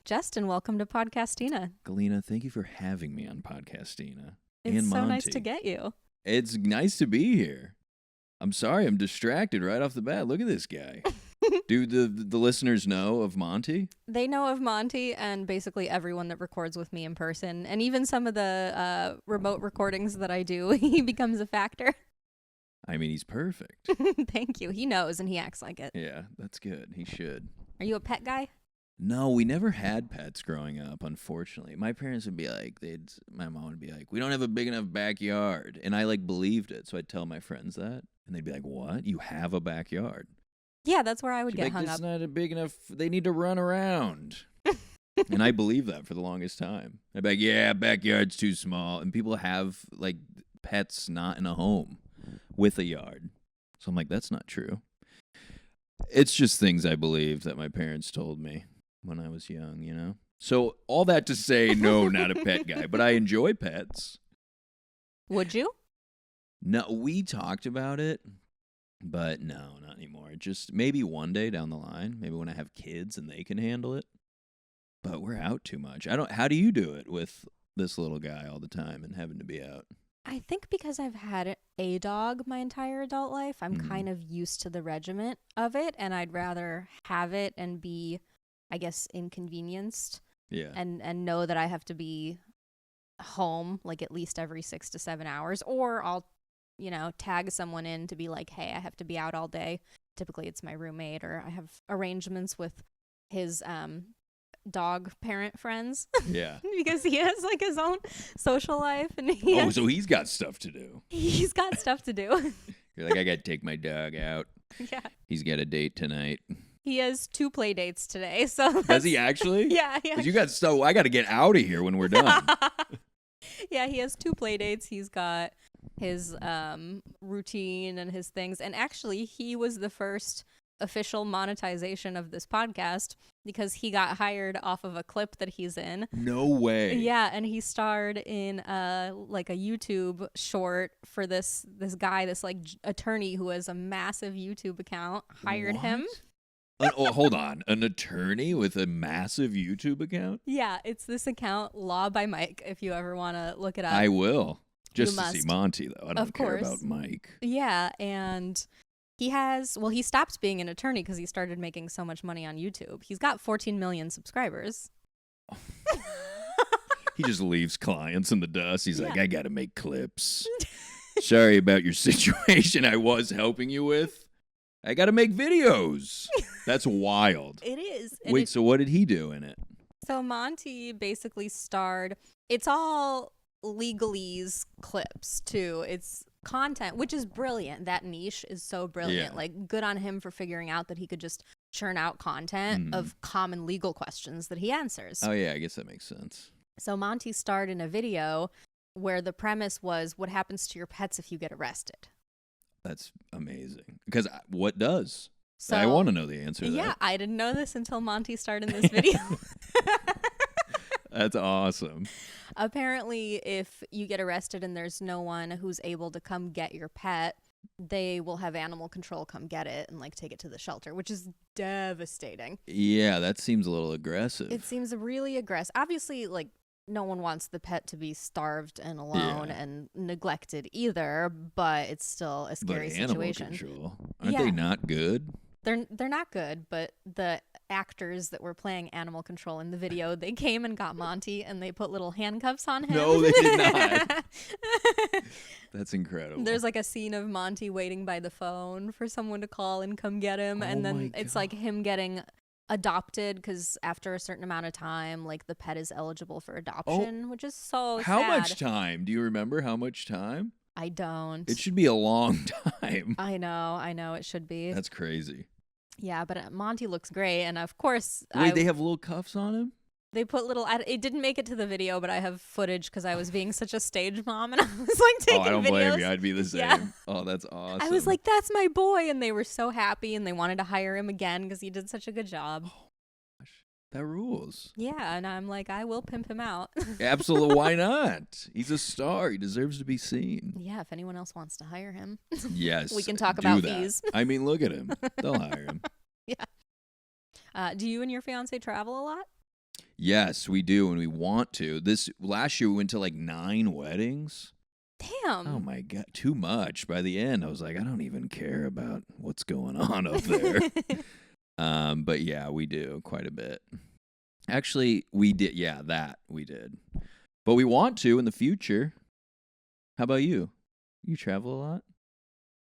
Justin, welcome to Podcastina. Galina, thank you for having me on Podcastina. It's and so Monty. nice to get you. It's nice to be here. I'm sorry, I'm distracted right off the bat. Look at this guy. Do the listeners know of Monty? They know of Monty and basically everyone that records with me in person. And even some of the remote recordings that I do, he becomes a factor. I mean, he's perfect. Thank you. He knows and he acts like it. Yeah, that's good. He should. Are you a pet guy? No, we never had pets growing up, unfortunately. My parents would be like, my mom would be like, we don't have a big enough backyard. And I believed it. So I'd tell my friends that. And they'd be like, what? You have a backyard? Yeah, that's where I would She'd get be like, hung this up. is not a big enough, they need to run around. And I believed that for the longest time. I'd be like, yeah, backyard's too small. And people have pets not in a home with a yard. So I'm like, that's not true. It's just things I believed that my parents told me when I was young, you know? So all that to say, no, not a pet guy, but I enjoy pets. Would you? No, we talked about it, but no, not anymore. Just maybe one day down the line, maybe when I have kids and they can handle it. But we're out too much. How do you do it with this little guy all the time and having to be out? I think because I've had a dog my entire adult life, I'm kind of used to the regiment of it, and I'd rather have it and be, I guess, inconvenienced. Yeah. And know that I have to be home at least every 6 to 7 hours, or I'll, tag someone in to be like, hey, I have to be out all day. Typically it's my roommate, or I have arrangements with his dog parent friends. Yeah. Because he has his own social life, and so he's got stuff to do. He's got stuff to do. You're like, I gotta take my dog out. Yeah. He's got a date tonight. He has 2 play dates today, so Does he actually? Yeah. 'Cause you got I gotta get out of here when we're done. Yeah, he has 2 play dates. He's got his routine and his things, and actually he was the first official monetization of this podcast because he got hired off of a clip that he's in. No way. Yeah, and he starred in a YouTube short for this guy, this attorney who has a massive YouTube account, hired him. Hold on. An attorney with a massive YouTube account? Yeah, it's this account, Law by Mike, if you ever want to look it up. I will. Just You to see must. Monty, though. I don't Of care course. about Mike. Yeah, and he stopped being an attorney because he started making so much money on YouTube. He's got 14 million subscribers. He just leaves clients in the dust. He's like, Yeah. I got to make clips. Sorry about your situation I was helping you with. I got to make videos. That's wild. It is. Wait, so what did he do in it? So Monty basically starred, it's all legalese clips too. It's content, which is brilliant. That niche is so brilliant. Yeah. Good on him for figuring out that he could just churn out content of common legal questions that he answers. Oh, yeah, I guess that makes sense. So Monty starred in a video where the premise was, what happens to your pets if you get arrested? That's amazing. Because what does? So, I want to know the answer to yeah, that. I didn't know this until Monty starred in this video. That's awesome. Apparently, if you get arrested and there's no one who's able to come get your pet, they will have animal control come get it and take it to the shelter, which is devastating. Yeah, that seems a little aggressive. It seems really aggressive. Obviously, no one wants the pet to be starved and alone and neglected either, but it's still a scary situation. Animal control, aren't they not good? They're not good, but the actors that were playing animal control in the video, they came and got Monty and they put little handcuffs on him. No, they did not. That's incredible. There's a scene of Monty waiting by the phone for someone to call and come get him, and then it's him getting adopted because after a certain amount of time, the pet is eligible for adoption, which is so How sad. much time? Do you remember how much time? I don't. It should be a long time. I know it should be. That's crazy. Yeah, but Monty looks great, and of course, Wait, they have little cuffs on him? they put little. It didn't make it to the video, but I have footage because I was being such a stage mom, and I was taking videos. I don't blame you. I'd be the same. Yeah. Oh, that's awesome. I was like, "That's my boy," and they were so happy, and they wanted to hire him again because he did such a good job. Oh, gosh. That rules. Yeah, and I'm like, I will pimp him out. Absolutely. Why not? He's a star. He deserves to be seen. Yeah, if anyone else wants to hire him, Yes. we can talk do about that. fees. I mean, look at him. They'll hire him. Yeah. Do you and your fiance travel a lot? Yes, we do, and we want to. This last year we went to like 9 weddings. Damn. Oh my God, too much. By the end, I was like, I don't even care about what's going on up there. But yeah, we do quite a bit. Actually, we did. Yeah, that we did. But we want to in the future. How about you? You travel a lot?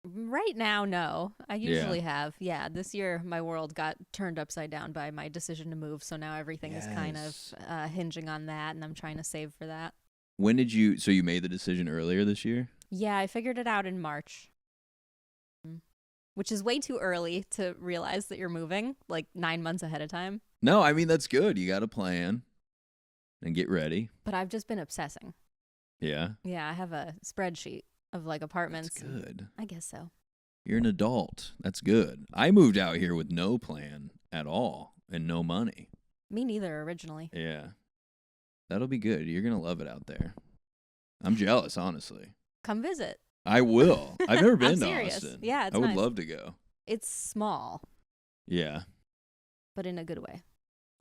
Right now, no. I usually have. Yeah, this year my world got turned upside down by my decision to move, so now everything is kind Yes. of hinging on that, and I'm trying to save for that. When did you? So you made the decision earlier this year? Yeah, I figured it out in March, which is way too early to realize that you're moving, like 9 months ahead of time. No, I mean that's good. You got to plan and get ready. But I've just been obsessing. Yeah, Yeah, I have a spreadsheet of like apartments. that's good. I guess so. You're an adult. That's good. I moved out here with no plan at all and no money. Me neither originally. Yeah. That'll be good. You're going to love it out there. I'm jealous, honestly. Come visit. I will. I've never been I'm to serious. Austin. Yeah, it's I would nice. love to go. It's small, Yeah. but in a good way.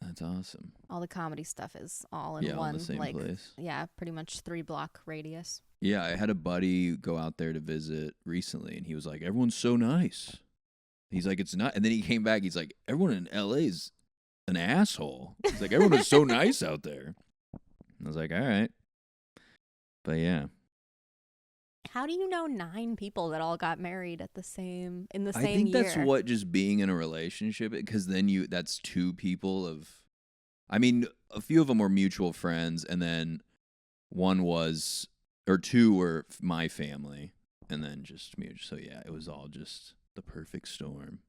That's awesome. All the comedy stuff is all in Yeah, one, in the same like, place. yeah, pretty much 3-block radius. Yeah, I had a buddy go out there to visit recently, and he was like, everyone's so nice. He's like, it's not. And then he came back. He's like, everyone in LA is an asshole. He's like, everyone is so nice out there. And I was like, all right. But yeah. How do you know 9 people that all got married at the same in the I same think year? that's what just being in a relationship, because then that's 2 people of, I mean, a few of them were mutual friends, and then 2 were my family, and then just me. So yeah, it was all just the perfect storm.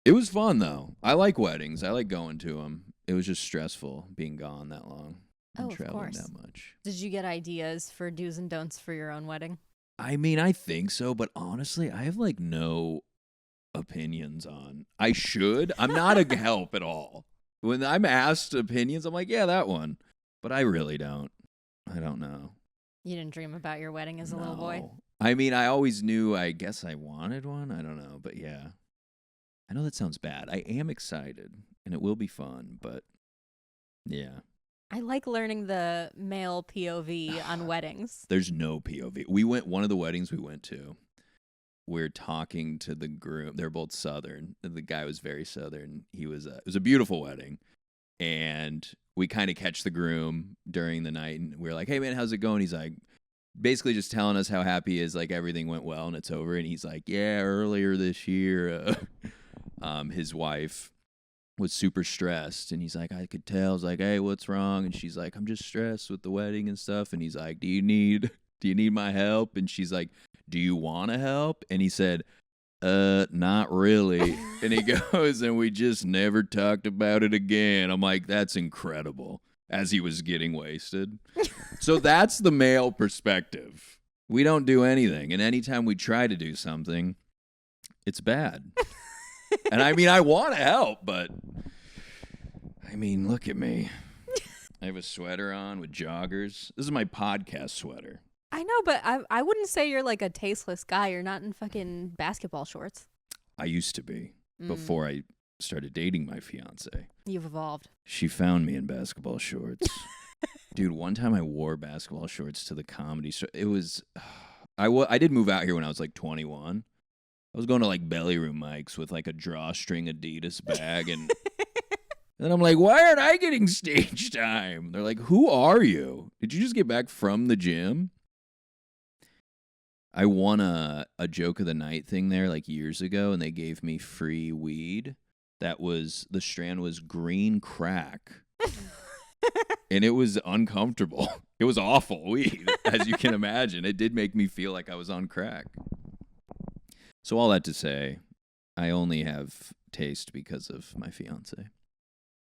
It was fun though. I like weddings. I like going to them. It was just stressful being gone that long and of traveling course. that much. Did you get ideas for do's and don'ts for your own wedding? I mean, I think so, but honestly, I have like no opinions on. I should. I'm not a help at all. When I'm asked opinions, I'm like, yeah, that one. But I really don't. I don't know. You didn't dream about your wedding as a little boy? No. I mean, I always knew, I guess I wanted one. I don't know. But yeah. I know that sounds bad. I am excited, and it will be fun, but yeah. I like learning the male POV on weddings. There's no POV. One of the weddings we went to, we're talking to the groom. They're both Southern. The guy was very Southern. It was a beautiful wedding. And we kind of catch the groom during the night, and we're like, hey man, how's it going? He's like, basically just telling us how happy he is, like everything went well and it's over. And he's like, yeah, earlier this year, his wife was super stressed, and he's like, I could tell. I was like, hey, what's wrong? And she's like, I'm just stressed with the wedding and stuff. And he's like, do you need my help? And she's like, do you want to help? And he said, not really. And he goes, and we just never talked about it again. I'm like, that's incredible. As he was getting wasted. So that's the male perspective. We don't do anything, and anytime we try to do something, it's bad. And I mean, I want to help, but I mean, look at me. I have a sweater on with joggers. This is my podcast sweater. I know, but I wouldn't say you're like a tasteless guy. You're not in fucking basketball shorts. I used to be before I started dating my fiance. You've evolved. She found me in basketball shorts. Dude, one time I wore basketball shorts to the comedy store. It was, I did move out here when I was like 21. I was going to like belly room mics with like a drawstring Adidas bag, and then I'm like, why aren't I getting stage time? They're like, who are you? Did you just get back from the gym? I won a joke of the night thing there like years ago, and they gave me free weed. The strand was green crack. And it was uncomfortable. It was awful weed, as you can imagine. It did make me feel like I was on crack. So all that to say, I only have taste because of my fiance.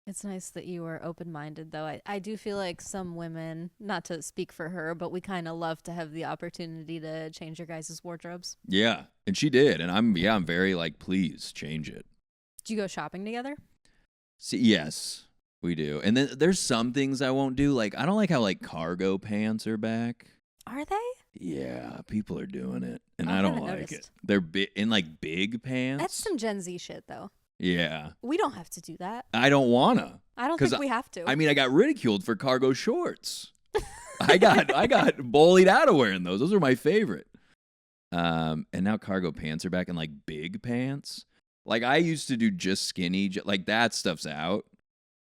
It's nice that you are open-minded, though. I do feel like some women, not to speak for her, but we kind of love to have the opportunity to change your guys' wardrobes. Yeah, and she did, and I'm very like, please change it. Did you go shopping together? See, yes, we do. And then there's some things I won't do. Like, I don't like how like cargo pants are back. Are they? Yeah, people are doing it, and I I don't haven't like it. noticed. They're in like big pants. That's some Gen Z shit, though. Yeah. We don't have to do that. I don't wanna. I don't think we have to. I mean, I got ridiculed for cargo shorts. I got bullied out of wearing those. Those are my favorite. And now cargo pants are back in like big pants. Like I used to do just skinny, like that stuff's out.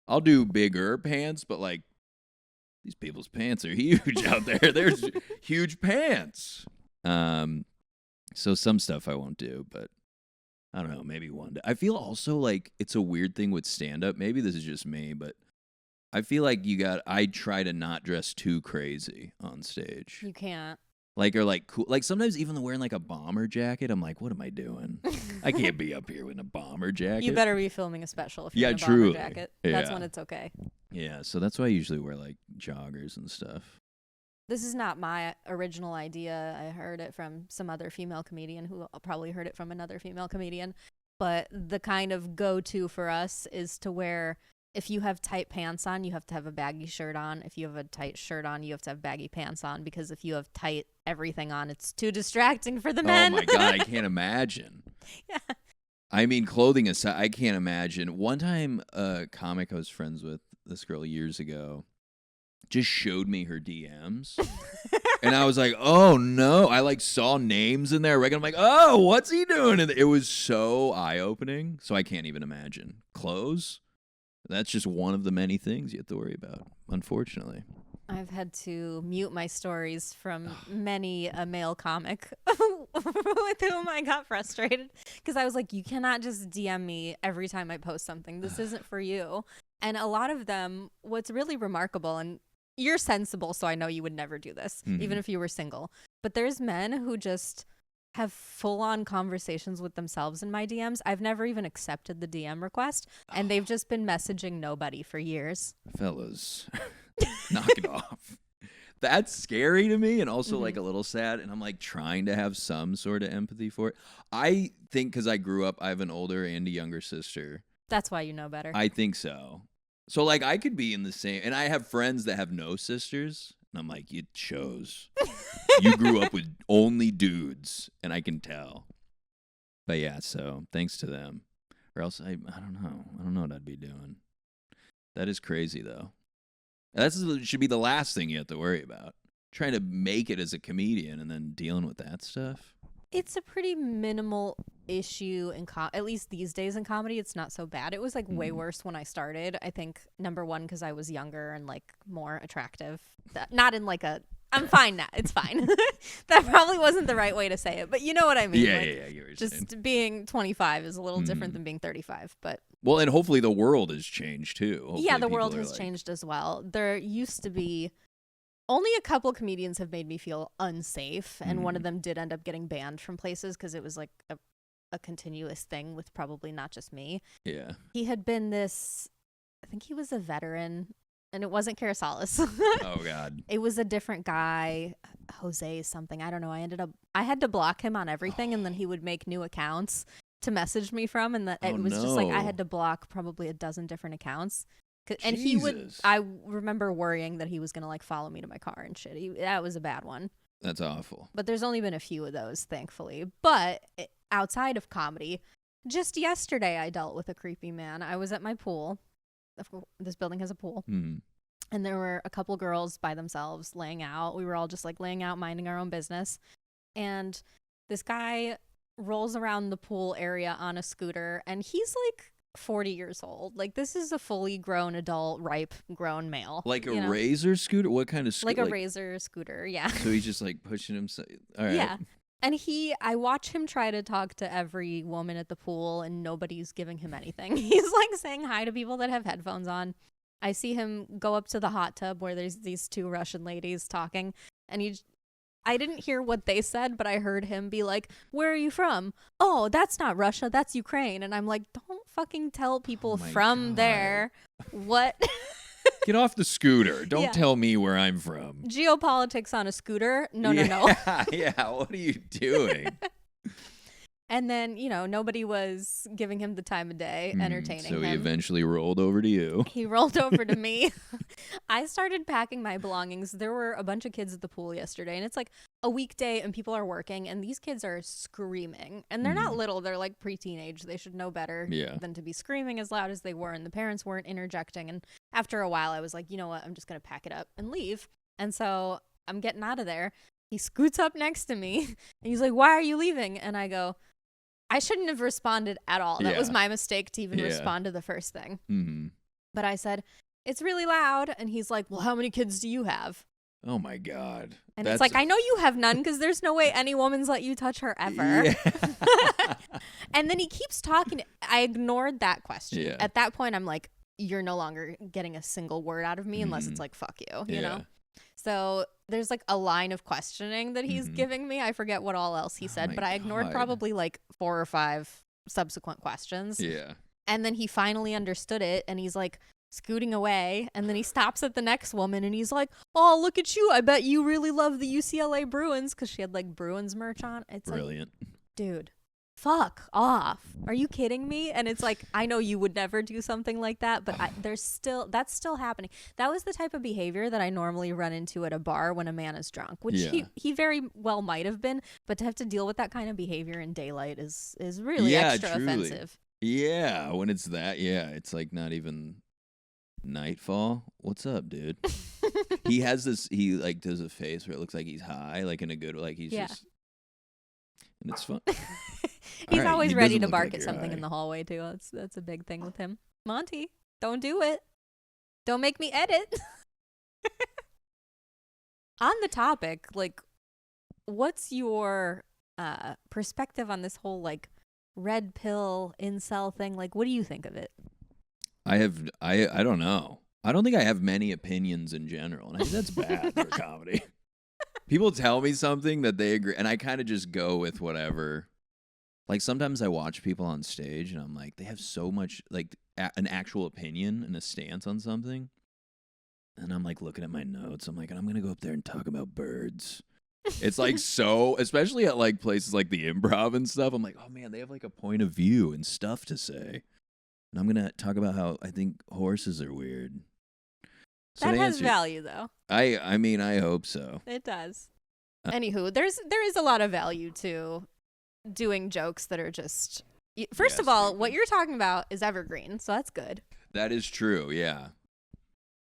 I'll do bigger pants, but like these people's pants are huge out there. There's huge pants. So some stuff I won't do, but I don't know, maybe one day. I feel also like it's a weird thing with stand-up. Maybe this is just me, but I feel like I try to not dress too crazy on stage. You can't. Like, or like cool. Like sometimes even wearing like a bomber jacket, I'm like, what am I doing? I can't be up here in a bomber jacket. You better be filming a special if you're in a bomber truly. jacket. Yeah. That's when it's okay. Yeah, so that's why I usually wear like joggers and stuff. This is not my original idea. I heard it from some other female comedian who probably heard it from another female comedian. But the kind of go-to for us is to wear, if you have tight pants on, you have to have a baggy shirt on. If you have a tight shirt on, you have to have baggy pants on. Because if you have tight everything on, it's too distracting for the men. Oh my God, I can't imagine. Yeah. I mean, clothing aside, I can't imagine. One time, a comic I was friends with, this girl years ago, just showed me her DMs. And I was like, oh no. I like saw names in there. I'm like, oh, what's he doing? And it was so eye-opening. So I can't even imagine. Clothes? That's just one of the many things you have to worry about, unfortunately. I've had to mute my stories from many a male comic with whom I got frustrated. Because I was like, you cannot just DM me every time I post something. This isn't for you. And a lot of them, what's really remarkable, and you're sensible, so I know you would never do this, even if you were single. But there's men who just have full-on conversations with themselves in my DMs. I've never even accepted the DM request, and they've just been messaging nobody for years. Fellas, knock it off. That's scary to me and also like a little sad. And I'm like trying to have some sort of empathy for it. I think because I grew up, I have an older and a younger sister. That's why you know better. I think so. So like I could be in the same, and I have friends that have no sisters. And I'm like, it shows. You grew up with only dudes, and I can tell. But yeah, so thanks to them. Or else I don't know. I don't know what I'd be doing. That is crazy though. That should be the last thing you have to worry about. Trying to make it as a comedian and then dealing with that stuff. It's a pretty minimal issue at least these days in comedy. It's not so bad. It was like way worse when I started. I think number one, because I was younger and like more attractive. Not in like I'm fine now. It's fine. That probably wasn't the right way to say it, but you know what I mean. Yeah, like, yeah. You're just saying. Being 25 is a little different than being 35, but. Well, and hopefully the world has changed too. Hopefully yeah, the world has changed as well. There used to be. Only a couple comedians have made me feel unsafe, and one of them did end up getting banned from places because it was like a continuous thing with probably not just me. Yeah. He had been I think he was a veteran, and it wasn't Carasalis. Oh, God. It was a different guy, Jose something. I don't know. I had to block him on everything, and then he would make new accounts to message me from, and it was just like I had to block probably a dozen different accounts. And I remember worrying that he was going to like follow me to my car and shit. That was a bad one. That's awful. But there's only been a few of those, thankfully. But outside of comedy, just yesterday I dealt with a creepy man. I was at my pool. This building has a pool. And there were a couple girls by themselves laying out. We were all just like laying out, minding our own business. And this guy rolls around the pool area on a scooter, and he's like 40 years old. Like, this is a fully grown adult, ripe, grown male. Like a razor scooter? What kind of scooter? Like a razor scooter, yeah. So he's just like pushing himself. All right. Yeah. And I watch him try to talk to every woman at the pool, and nobody's giving him anything. He's like saying hi to people that have headphones on. I see him go up to the hot tub where there's these two Russian ladies talking, and I didn't hear what they said, but I heard him be like, "Where are you from?" "Oh, that's not Russia, that's Ukraine." And I'm like, don't fucking tell people from there what. Get off the scooter. Don't tell me where I'm from. Geopolitics on a scooter? No. Yeah, what are you doing? And then, nobody was giving him the time of day, entertaining him. So he eventually rolled over to you. He rolled over to me. I started packing my belongings. There were a bunch of kids at the pool yesterday, and it's like a weekday and people are working, and these kids are screaming. And they're not little, they're like pre-teenage. They should know better than to be screaming as loud as they were, and the parents weren't interjecting. And after a while, I was like, you know what? I'm just going to pack it up and leave. And so I'm getting out of there. He scoots up next to me, and he's like, why are you leaving? And I go, I shouldn't have responded at all. That was my mistake to even respond to the first thing. Mm-hmm. But I said, it's really loud. And he's like, well, how many kids do you have? Oh, my God. And it's like, I know you have none because there's no way any woman's let you touch her ever. Yeah. And then he keeps talking. I ignored that question. Yeah. At that point, I'm like, you're no longer getting a single word out of me unless it's like, fuck you, you know? So there's like a line of questioning that he's giving me. I forget what all else he said, but I ignored probably like 4 or 5 subsequent questions. Yeah. And then he finally understood it, and he's like scooting away, and then he stops at the next woman, and he's like, oh, look at you. I bet you really love the UCLA Bruins, because she had like Bruins merch on. It's brilliant. Like, dude, fuck off. Are you kidding me? And it's like, I know you would never do something like that, but that's still happening. That was the type of behavior that I normally run into at a bar when a man is drunk, which he very well might have been, but to have to deal with that kind of behavior in daylight is really extra offensive. Yeah, when it's that, it's like not even nightfall. What's up, dude? He has this, he like does a face where it looks like he's high, like in a good, like he's just, and it's fun. He's always ready to bark at something in the hallway too. That's a big thing with him. Monty, don't do it. Don't make me edit. On the topic, like, what's your perspective on this whole like red pill incel thing? Like, what do you think of it? I don't know. I don't think I have many opinions in general, and I think that's bad for comedy. People tell me something that they agree, and I kind of just go with whatever. Like, sometimes I watch people on stage, and I'm like, they have so much, like, an actual opinion and a stance on something. And I'm, like, looking at my notes. I'm like, I'm going to go up there and talk about birds. It's, like, so, especially at, like, places like the Improv and stuff. I'm like, oh, man, they have, like, a point of view and stuff to say. And I'm going to talk about how I think horses are weird. So that has value, though. I mean, I hope so. It does. Anywho, there is a lot of value to doing jokes that are just, first of all, what you're talking about is evergreen, so that's good. That is true, yeah.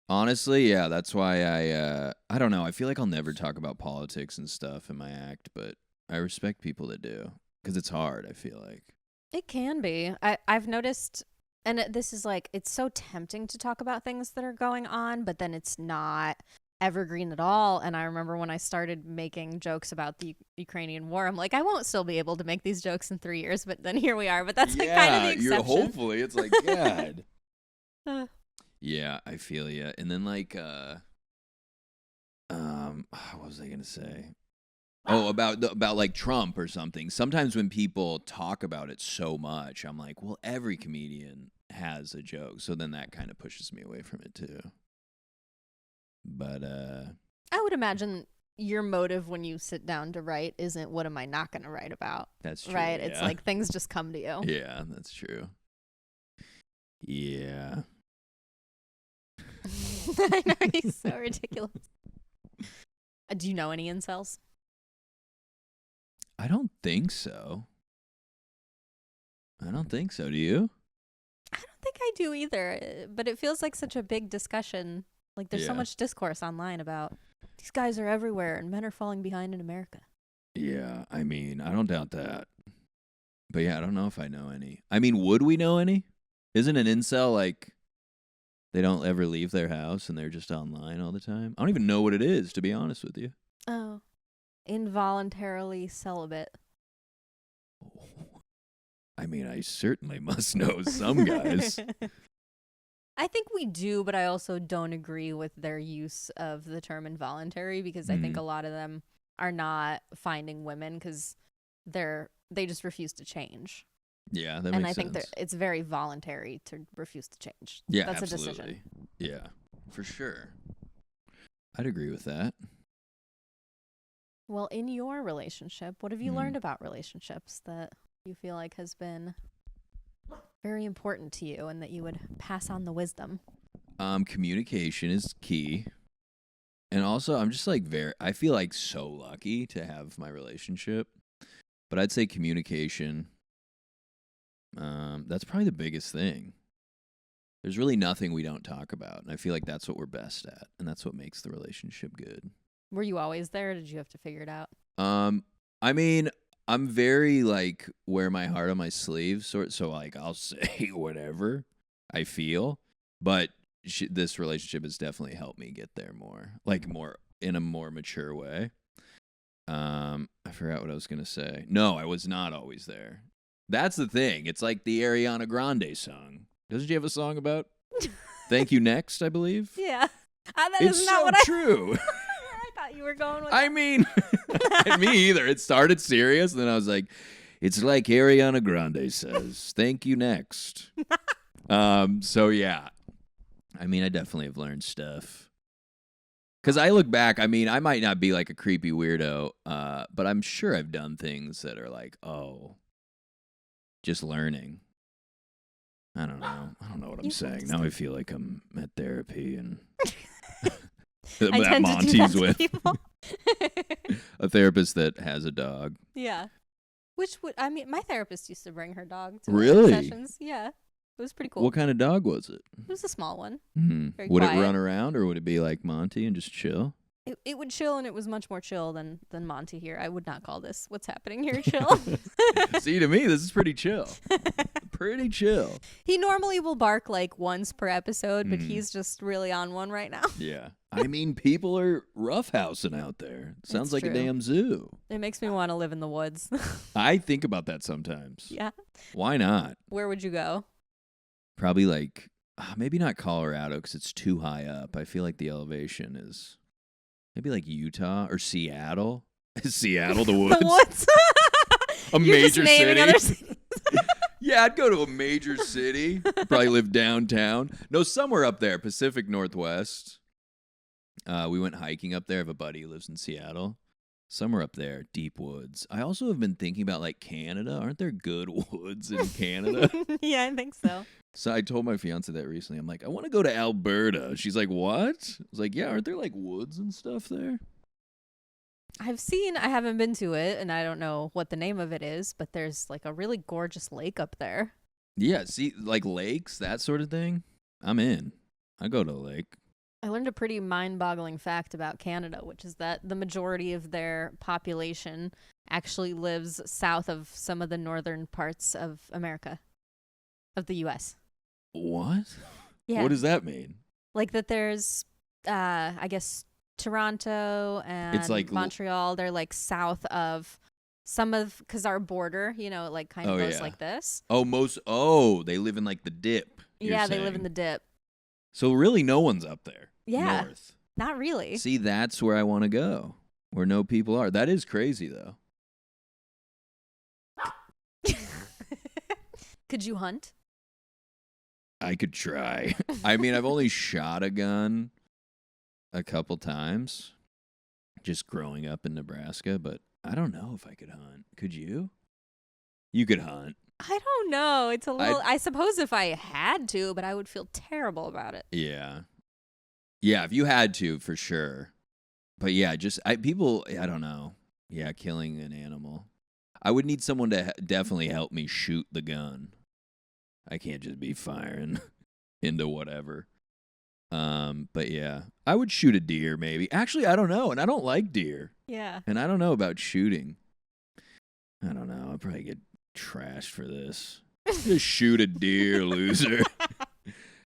Honestly, yeah, that's why I don't know, I feel like I'll never talk about politics and stuff in my act, but I respect people that do, because it's hard, I feel like. It can be. I've noticed, and this is like, it's so tempting to talk about things that are going on, but then it's not evergreen at all. And I remember when I started making jokes about the Ukrainian war, I'm like, I won't still be able to make these jokes in 3 years, but then here we are. But that's like kind of the exception. Hopefully it's like, God. Yeah, I feel you. And then like, what was I gonna say? Oh, about like Trump or something. Sometimes when people talk about it so much, I'm like, well, every comedian has a joke, so then that kind of pushes me away from it too. But I would imagine your motive when you sit down to write isn't what am I not going to write about. That's true. Right? Yeah. It's like things just come to you. Yeah, that's true. Yeah. I know, he's so ridiculous. Do you know any incels? I don't think so. Do you? I don't think I do either, but it feels like such a big discussion. Like, there's so much discourse online about these guys are everywhere and men are falling behind in America. Yeah, I mean, I don't doubt that. But yeah, I don't know if I know any. I mean, would we know any? Isn't an incel like they don't ever leave their house and they're just online all the time? I don't even know what it is, to be honest with you. Oh, involuntarily celibate. Oh. I mean, I certainly must know some guys. I think we do, but I also don't agree with their use of the term involuntary, because I think a lot of them are not finding women because they just refuse to change. Yeah, that makes sense. And I think it's very voluntary to refuse to change. Yeah, that's absolutely. A decision. Yeah, for sure. I'd agree with that. Well, in your relationship, what have you learned about relationships that you feel like has been very important to you and that you would pass on the wisdom? Communication is key. And also, I'm just like I feel like so lucky to have my relationship. But I'd say communication, that's probably the biggest thing. There's really nothing we don't talk about. And I feel like that's what we're best at. And that's what makes the relationship good. Were you always there, or did you have to figure it out? I mean, I'm very like wear my heart on my sleeve, so like I'll say whatever I feel. But this relationship has definitely helped me get there more in a more mature way. I forgot what I was gonna say. No, I was not always there. That's the thing. It's like the Ariana Grande song. Doesn't she have a song about "Thank You Next"? I believe. Yeah, that It's is not so what true. I thought you were going with. I mean, me either. It started serious, and then I was like, "It's like Ariana Grande says, thank you next." So yeah. I mean, I definitely have learned stuff. Because I look back, I mean, I might not be like a creepy weirdo, but I'm sure I've done things that are like, oh, just learning. I don't know. I don't know what I'm saying. Now I feel like I'm at therapy and that Monty's with a therapist that has a dog. Yeah. I mean, my therapist used to bring her dog to Really? sessions. Yeah. It was pretty cool. What kind of dog was it? It was a small one. Mm-hmm. Would it run around, or would it be like Monty and just chill? It would chill, and it was much more chill than Monty here. I would not call this what's happening here chill. See, to me, this is pretty chill. Pretty chill. He normally will bark like once per episode, but he's just really on one right now. Yeah. I mean, people are roughhousing out there. Sounds like a damn zoo. It makes me want to live in the woods. I think about that sometimes. Yeah. Why not? Where would you go? Probably like, maybe not Colorado because it's too high up. I feel like the elevation is maybe like Utah or Seattle. Is Seattle the woods? The woods? A You're major just naming city. Other cities. Yeah, I'd go to a major city. Probably live downtown. No, somewhere up there, Pacific Northwest. We went hiking up there. I have a buddy who lives in Seattle. Somewhere up there, deep woods. I also have been thinking about like Canada. Aren't there good woods in Canada? Yeah, I think so. So I told my fiance that recently. I'm like, I want to go to Alberta. She's like, what? I was like, yeah, aren't there like woods and stuff there? I haven't been to it, and I don't know what the name of it is, but there's like a really gorgeous lake up there. Yeah, see, like lakes, that sort of thing. I'm in. I go to a lake. I learned a pretty mind-boggling fact about Canada, which is that the majority of their population actually lives south of some of the northern parts of America, of the U.S. What? Yeah. What does that mean? Like that there's, I guess, Toronto and it's like Montreal. They're like south of because our border, it like kind of goes like this. They live in like the dip. Yeah, they live in the dip. So really no one's up there. Yeah. North. Not really. See, that's where I want to go. Where no people are. That is crazy though. Could you hunt? I could try. I mean, I've only shot a gun a couple times just growing up in Nebraska, but I don't know if I could hunt. Could you? You could hunt. I don't know. It's a little, I suppose if I had to, but I would feel terrible about it. Yeah. Yeah, if you had to, for sure. But yeah, I don't know. Yeah, killing an animal. I would need someone to definitely help me shoot the gun. I can't just be firing into whatever. But yeah, I would shoot a deer maybe. Actually, I don't know, and I don't like deer. Yeah. And I don't know about shooting. I don't know. I'll probably get trashed for this. Just shoot a deer, loser.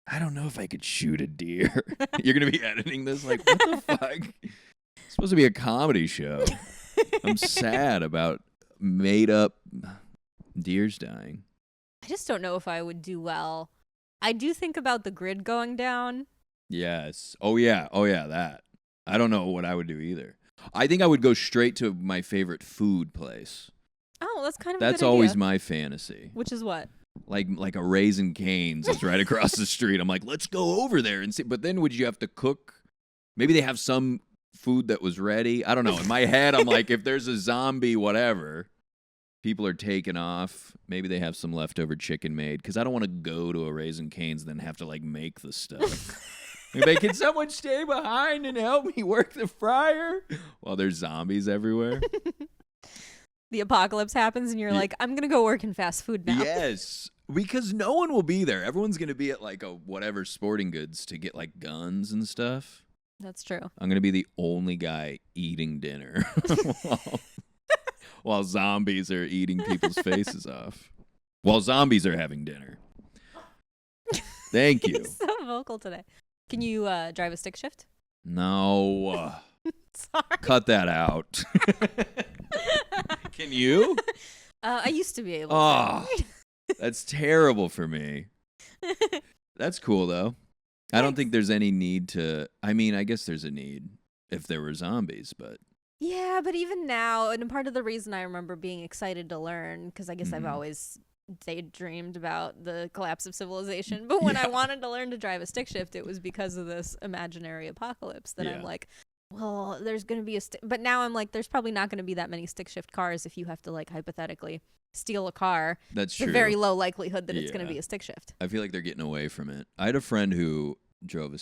I don't know if I could shoot a deer. You're going to be editing this like, what the fuck? It's supposed to be a comedy show. I'm sad about made up deers dying. I just don't know if I would do well. I do think about the grid going down. Yes. Oh, yeah, that. I don't know what I would do either. I think I would go straight to my favorite food place. Oh, that's kind of That's always my fantasy. Which is what? Like a Raisin Cane's is right across the street. I'm like, let's go over there and see. But then would you have to cook? Maybe they have some food that was ready. I don't know. In my head, I'm like, if there's a zombie, whatever, people are taking off. Maybe they have some leftover chicken made because I don't want to go to a Raisin Cane's and then have to like make the stuff. You're like, can someone stay behind and help me work the fryer? While there's zombies everywhere. The apocalypse happens and you're like, I'm going to go work in fast food now. Yes. Because no one will be there. Everyone's going to be at like a whatever sporting goods to get like guns and stuff. That's true. I'm going to be the only guy eating dinner while zombies are eating people's faces off. While zombies are having dinner. Thank you. He's so vocal today. Can you drive a stick shift? No. Sorry. Cut that out. Can you? I used to be able Oh, to. that's terrible for me. That's cool, though. I don't think there's any need to. I mean, I guess there's a need if there were zombies, but. Yeah, but even now, and part of the reason I remember being excited to learn, because I guess I've always daydreamed about the collapse of civilization, but when I wanted to learn to drive a stick shift, it was because of this imaginary apocalypse that I'm like, well, there's going to be but now I'm like, there's probably not going to be that many stick shift cars if you have to, like, hypothetically steal a car. That's true. It's a very low likelihood that it's going to be a stick shift. I feel like they're getting away from it. I had a friend who drove a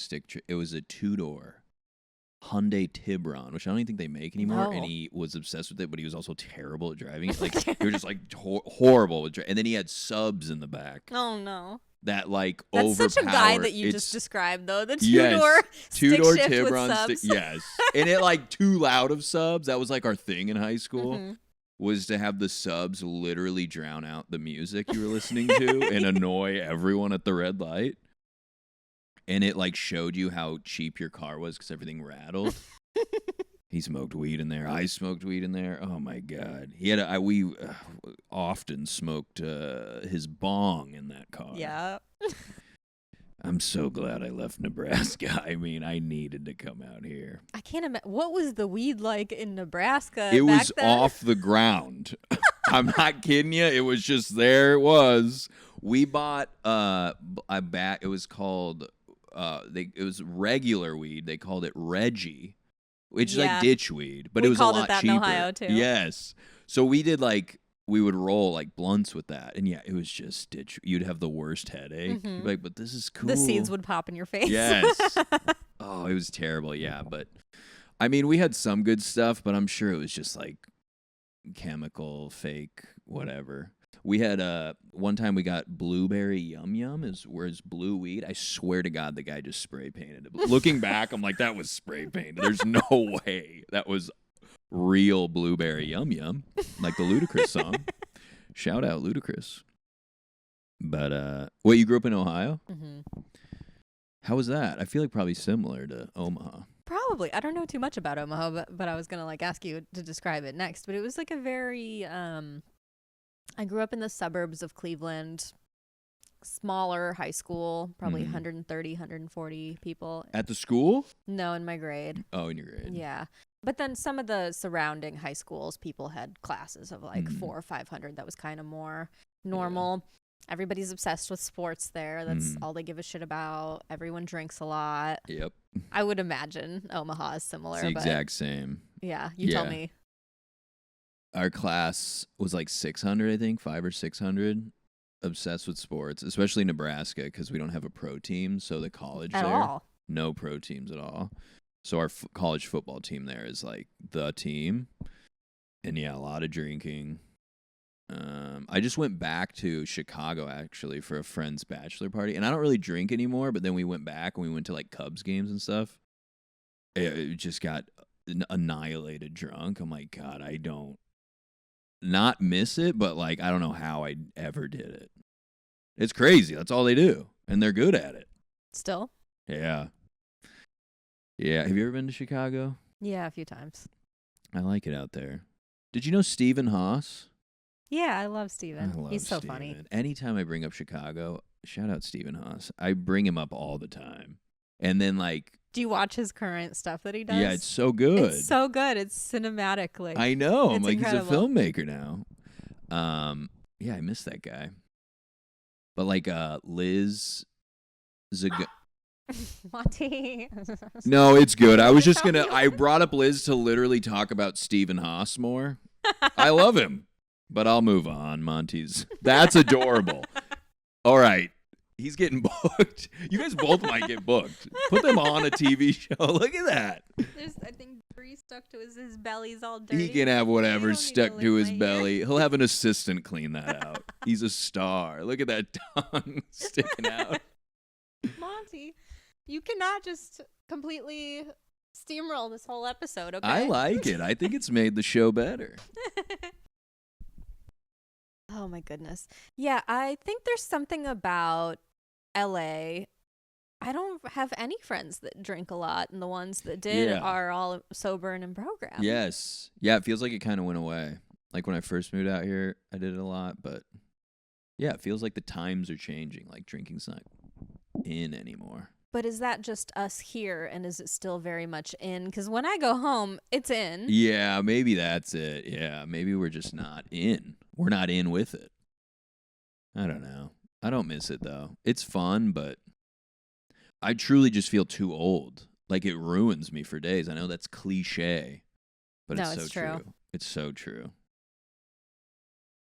it was a 2-door Hyundai Tiburon, which I don't even think they make anymore, and he was obsessed with it, but he was also terrible at driving it. Like, he was just, like, horrible with driving. And then he had subs in the back. Oh, no. That, like, That's such a guy that you just described, though. The two-door Tiburon. Yes. And it, like, too loud of subs. That was, like, our thing in high school, was to have the subs literally drown out the music you were listening to and annoy everyone at the red light. And it, like, showed you how cheap your car was because everything rattled. He smoked weed in there. I smoked weed in there. Oh, my God. He had we often smoked his bong in that car. Yeah. I'm so glad I left Nebraska. I mean, I needed to come out here. I can't imagine. What was the weed like in Nebraska? It was then? off the ground. I'm not kidding you. It was just there. It was. We bought a bat. It was called. It was regular weed. They called it Reggie, which is like ditch weed, but it was a lot cheaper. We called it that in Ohio too. Yes. So we did we would roll like blunts with that, and it was just ditch. You'd have the worst headache. You'd be like, but this is cool. The seeds would pop in your face. Yes. Oh, it was terrible. Yeah, but I mean, we had some good stuff, but I'm sure it was just like chemical, fake, whatever. We had one time we got blueberry yum yum whereas blue weed. I swear to God, the guy just spray painted it. Looking back, I'm like, that was spray painted. There's no way that was real blueberry yum yum, like the Ludacris song. Shout out Ludacris. But you grew up in Ohio? Mm-hmm. How was that? I feel like probably similar to Omaha. Probably. I don't know too much about Omaha, but I was gonna ask you to describe it next. But it was like a very I grew up in the suburbs of Cleveland, smaller high school, probably 130, 140 people. At the school? No, in my grade. Oh, in your grade. Yeah. But then some of the surrounding high schools, people had classes of like 400 or 500. That was kind of more normal. Yeah. Everybody's obsessed with sports there. That's all they give a shit about. Everyone drinks a lot. Yep. I would imagine Omaha is similar. It's the exact same. Yeah, you tell me. Our class was like 600, I think, 500 or 600, obsessed with sports, especially Nebraska because we don't have a pro team. So the college at there, all. No pro teams at all. So our college football team there is like the team. And a lot of drinking. I just went back to Chicago actually for a friend's bachelor party. And I don't really drink anymore, but then we went back and we went to like Cubs games and stuff. It just got annihilated drunk. I'm like, God, I don't not miss it, but like I don't know how I ever did it. It's crazy. That's all they do, and they're good at it. Still? Yeah. Have you ever been to Chicago? Yeah, a few times. I like it out there. Did you know Stephen Haas? Yeah, I love Stephen. He's so Steven. funny. Anytime I bring up Chicago, shout out Stephen Haas. I bring him up all the time, and then do you watch his current stuff that he does? Yeah, it's so good. It's so good. It's cinematic. I know. I'm like, incredible. He's a filmmaker now. I miss that guy. But like Liz Monty. No, it's good. I was just I brought up Liz to literally talk about Stephen Haas more. I love him. But I'll move on, Monty's. That's adorable. All right. He's getting booked. You guys both might get booked. Put them on a TV show. Look at that. I think grease stuck to his belly's all dirty. He can have They whatever don't need stuck lick to his my ear. belly. He'll have an assistant clean that out. He's a star. Look at that tongue sticking out. Monty, you cannot just completely steamroll this whole episode, okay? I like it. I think it's made the show better. Oh my goodness. Yeah, I think there's something about LA. I don't have any friends that drink a lot, and the ones that did Yeah. are all sober and in program. Yes. Yeah, it feels like it kind of went away. Like when I first moved out here, I did it a lot, but yeah, it feels like the times are changing. Like drinking's not in anymore. But is that just us here, and is it still very much in? Because when I go home, it's in. Yeah, maybe that's it. Yeah, maybe we're just not in. We're not in with it. I don't know. I don't miss it though. It's fun, but I truly just feel too old. Like it ruins me for days. I know that's cliche, but No, it's so it's true. It's so true.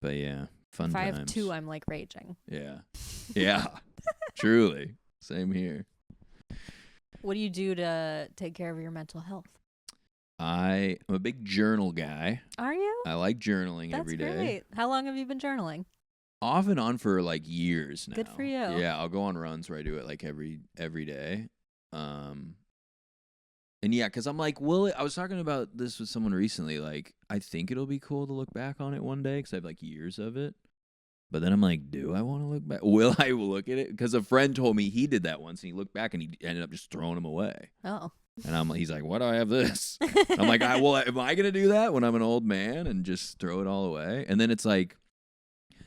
But yeah, fun If I times. have two, I'm like raging. Yeah. Yeah. Truly. Same here. What do you do to take care of your mental health? I am a big journal guy. Are you? I like journaling That's every day. great. How long have you been journaling? Off and on for like years now. Good for you. Yeah, I'll go on runs where I do it like every day. And yeah, because I'm like, I was talking about this with someone recently. Like, I think it'll be cool to look back on it one day because I have like years of it. But then I'm like, do I want to look back? Will I look at it? Because a friend told me he did that once and he looked back and he ended up just throwing them away. Oh. And he's like, why do I have this? I'm like, am I going to do that when I'm an old man and just throw it all away? And then it's like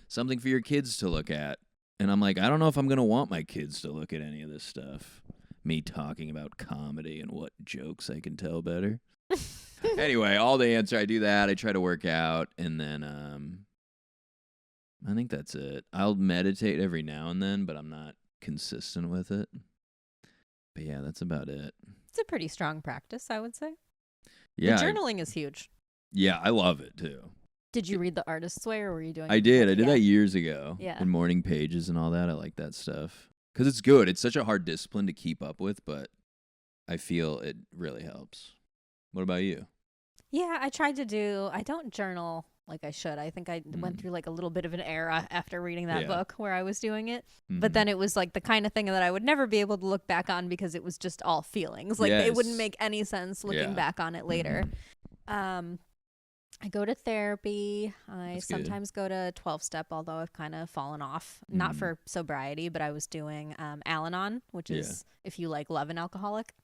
something for your kids to look at. And I'm like, I don't know if I'm going to want my kids to look at any of this stuff. Me talking about comedy and what jokes I can tell better. Anyway, all the answer, I do that. I try to work out. And then I think that's it. I'll meditate every now and then, but I'm not consistent with it. But yeah, that's about it. It's a pretty strong practice, I would say. Yeah. The journaling is huge. Yeah, I love it too. Did you read The Artist's Way, or were you doing I it did. before? I did Yeah. that years ago. Yeah. In morning pages and all that. I like that stuff. Because it's good. It's such a hard discipline to keep up with, but I feel it really helps. What about you? Yeah, I don't journal like I should. I think I went through like a little bit of an era after reading that book where I was doing it. But then it was like the kind of thing that I would never be able to look back on because it was just all feelings. Like it wouldn't make any sense looking back on it later. I go to therapy. I sometimes go to 12-step, although I've kind of fallen off. Not for sobriety, but I was doing Al-Anon, which is if you like love an alcoholic.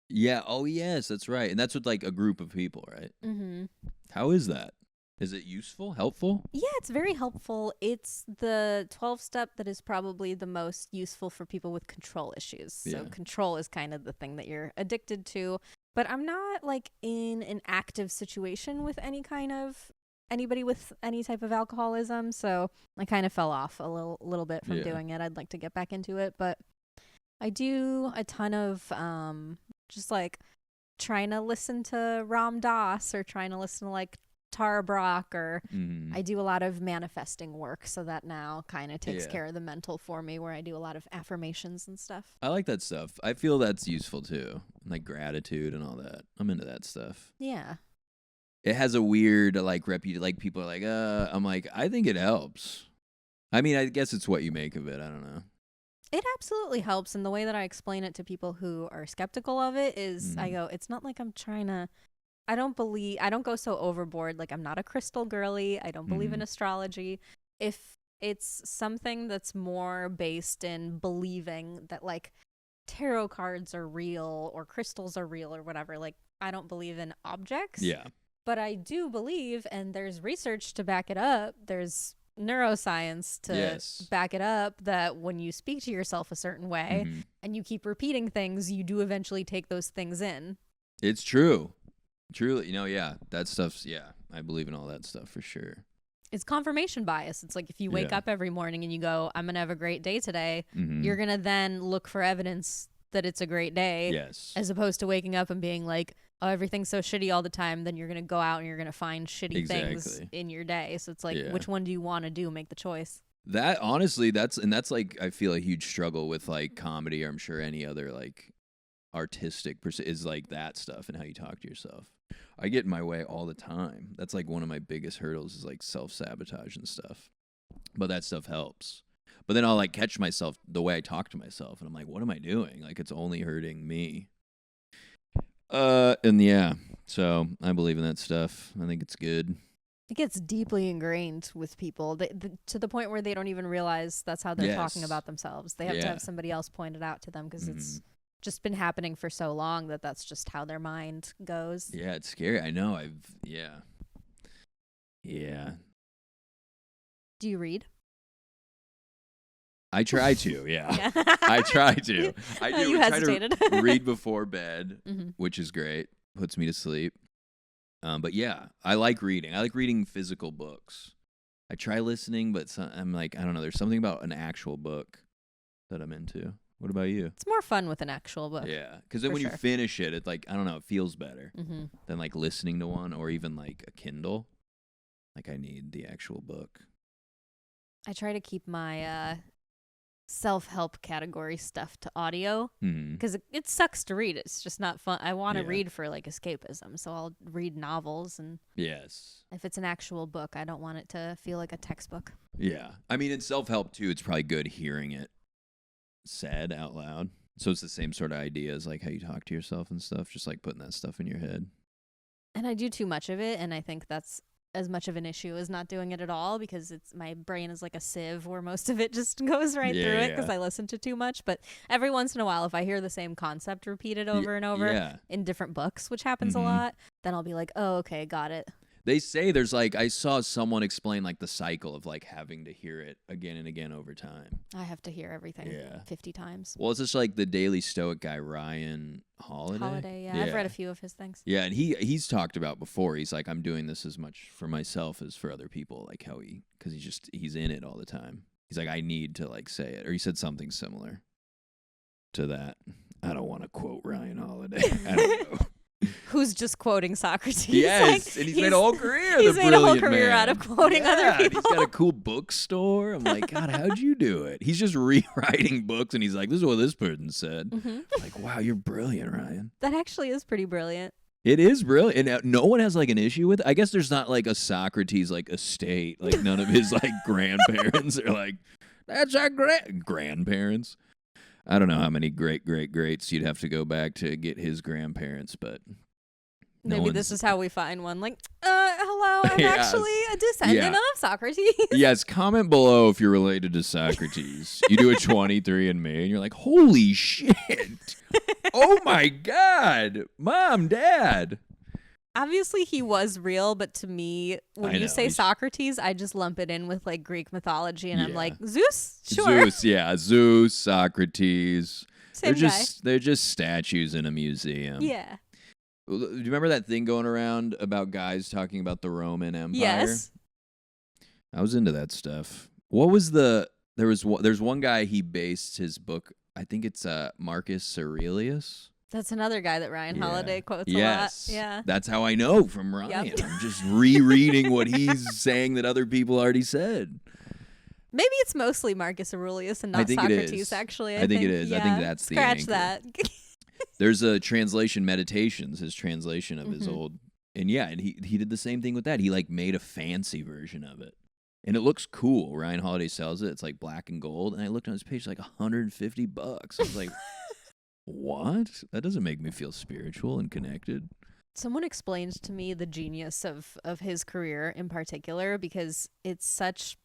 Yeah. Oh, yes, that's right. And that's with like a group of people, right? Mm-hmm. How is that? Is it useful? Helpful? Yeah, it's very helpful. It's the 12-step that is probably the most useful for people with control issues. So control is kind of the thing that you're addicted to. But I'm not like in an active situation with anybody with any type of alcoholism. So I kind of fell off a little bit from doing it. I'd like to get back into it. But I do a ton of just like trying to listen to Ram Dass or trying to listen to like Tara Brach, or I do a lot of manifesting work, so that now kind of takes care of the mental for me, where I do a lot of affirmations and stuff. I like that stuff. I feel that's useful too, like gratitude and all that. I'm into that stuff. Yeah. It has a weird like like people are like, I'm like, I think it helps. I mean, I guess it's what you make of it. I don't know. It absolutely helps, and the way that I explain it to people who are skeptical of it is I go, it's not like I'm trying to I don't go so overboard. Like, I'm not a crystal girly. I don't believe in astrology. If it's something that's more based in believing that, like, tarot cards are real or crystals are real or whatever, like, I don't believe in objects. Yeah. But I do believe, and there's research to back it up, there's neuroscience to back it up, that when you speak to yourself a certain way and you keep repeating things, you do eventually take those things in. It's true. Truly, that stuff's, I believe in all that stuff for sure. It's confirmation bias. It's like if you wake up every morning and you go, I'm going to have a great day today, you're going to then look for evidence that it's a great day. Yes. As opposed to waking up and being like, oh, everything's so shitty all the time. Then you're going to go out and you're going to find shitty things in your day. So it's like, which one do you want to do? Make the choice. That honestly, that's like I feel a huge struggle with like comedy, or I'm sure any other like artistic is like that stuff and how you talk to yourself. I get in my way all the time. That's like one of my biggest hurdles is like self-sabotage and stuff. But that stuff helps. But then I'll like catch myself the way I talk to myself and I'm like, what am I doing? Like it's only hurting me. And yeah, so I believe in that stuff. I think it's good. It gets deeply ingrained with people to the point where they don't even realize that's how they're talking about themselves. They have to have somebody else point it out to them because it's just been happening for so long that's just how their mind goes. Yeah, it's scary. I know. Yeah. Do you read? I try to, yeah. I try to. I do. You hesitated. Try to read before bed, which is great. Puts me to sleep. But yeah, I like reading. I like reading physical books. I try listening, but I'm like, I don't know. There's something about an actual book that I'm into. What about you? It's more fun with an actual book. Yeah, because then when you finish it, it's like, I don't know, it feels better than like listening to one or even like a Kindle. Like I need the actual book. I try to keep my self-help category stuff to audio because it sucks to read. It's just not fun. I want to read for like escapism, so I'll read novels, and if it's an actual book, I don't want it to feel like a textbook. Yeah, I mean, in self-help too, it's probably good hearing it said out loud. So it's the same sort of idea as like how you talk to yourself and stuff, just like putting that stuff in your head. And I do too much of it, and I think that's as much of an issue as not doing it at all, because my brain is like a sieve where most of it just goes right through it because I listen to too much. But every once in a while, if I hear the same concept repeated over and over in different books, which happens a lot, then I'll be like, oh, okay, got it. They say there's like, I saw someone explain like the cycle of like having to hear it again and again over time. I have to hear everything 50 times. Well, it's just like the Daily Stoic guy, Ryan Holiday. Yeah. I've read a few of his things. Yeah, and he's talked about before. He's like, I'm doing this as much for myself as for other people. Like how because he's in it all the time. He's like, I need to like say it. Or he said something similar to that. I don't want to quote Ryan Holiday. I don't know. Who's just quoting Socrates. Yes, and he's made a whole career. He's made a whole career out of quoting other people. He's got a cool bookstore. I'm like, God, how'd you do it? He's just rewriting books, and he's like, this is what this person said. Like, wow, you're brilliant, Ryan. That actually is pretty brilliant. It is brilliant. And no one has like an issue with it. I guess there's not like a Socrates like estate. Like none of his like grandparents are like, that's our grandparents. I don't know how many greats you'd have to go back to get his grandparents, but maybe this is how we find one. Like, hello, I'm actually a descendant of Socrates. Yes, comment below if you're related to Socrates. You do a 23andMe, and you're like, holy shit. Oh my God. Mom, Dad. Obviously, he was real, but to me, when you say Socrates, I just lump it in with like Greek mythology, and I'm like, Zeus? Sure. Zeus, Socrates. Same guy. They're just statues in a museum. Yeah. Do you remember that thing going around about guys talking about the Roman Empire? Yes. I was into that stuff. What was there's one guy, he based his book, I think it's Marcus Aurelius. That's another guy that Ryan Holiday quotes a lot. Yeah. That's how I know from Ryan. Yep. I'm just rereading what he's saying that other people already said. Maybe it's mostly Marcus Aurelius and not Socrates, actually. I think it is. I think that's the Scratch that. There's a translation, Meditations, his translation of his old. And he did the same thing with that. He like made a fancy version of it. And it looks cool. Ryan Holiday sells it. It's like black and gold. And I looked on his page, like $150. I was like, what? That doesn't make me feel spiritual and connected. Someone explained to me the genius of his career in particular, because it's such,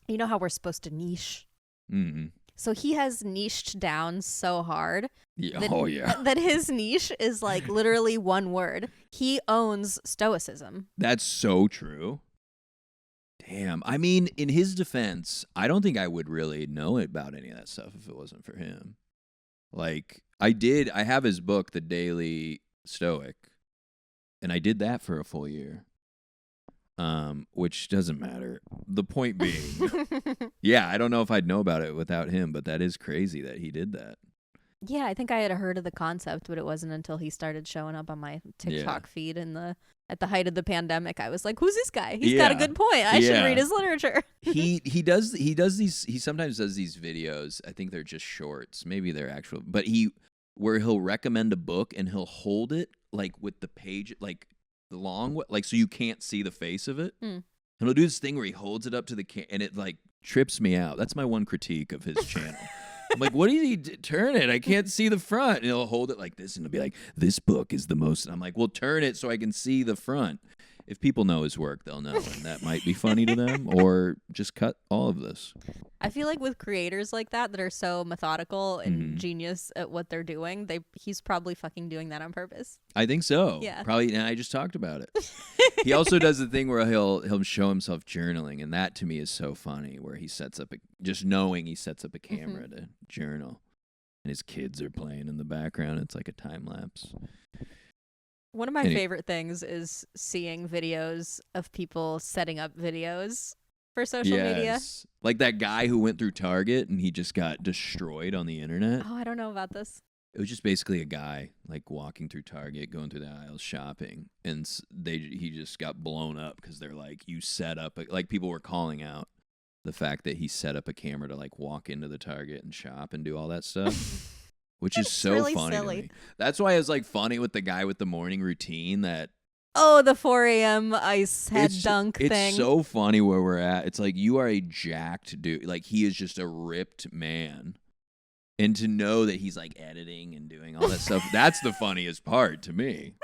you know how we're supposed to niche? Mm-hmm. So he has niched down so hard that, that his niche is like literally one word. He owns stoicism. That's so true. Damn. I mean, in his defense, I don't think I would really know about any of that stuff if it wasn't for him. Like, I have his book, The Daily Stoic, and I did that for a full year, which doesn't matter. The point being, I don't know if I'd know about it without him, but that is crazy that he did that. Yeah, I think I had heard of the concept, but it wasn't until he started showing up on my TikTok feed at the height of the pandemic. I was like, "Who's this guy? He's got a good point. I should read his literature." He sometimes does these videos. I think they're just shorts. Maybe they're actual, but where he'll recommend a book and he'll hold it like with the page like the long like so you can't see the face of it. And he'll do this thing where he holds it up to the and it like trips me out. That's my one critique of his channel. I'm like, what did he turn it? I can't see the front. And he'll hold it like this and he'll be like, this book is the most. And I'm like, well, turn it so I can see the front. If people know his work, they'll know. And that might be funny to them, or just cut all of this. I feel like with creators like that are so methodical and genius at what they're doing, he's probably fucking doing that on purpose. I think so. Yeah. Probably. And I just talked about it. He also does the thing where he'll show himself journaling. And that to me is so funny, where he sets up a camera to journal. And his kids are playing in the background. It's like a time lapse. One of my favorite things is seeing videos of people setting up videos for social media. Like that guy who went through Target and he just got destroyed on the internet. Oh, I don't know about this. It was just basically a guy like walking through Target, going through the aisles shopping, and he just got blown up because they're like, you set up like people were calling out the fact that he set up a camera to like walk into the Target and shop and do all that stuff. Which is so really funny silly. to me. That's why it was like funny with the guy with the morning routine that. Oh, the 4 a.m. ice head dunk thing. It's so funny where we're at. It's like you are a jacked dude. Like he is just a ripped man. And to know that he's like editing and doing all that stuff, that's the funniest part to me.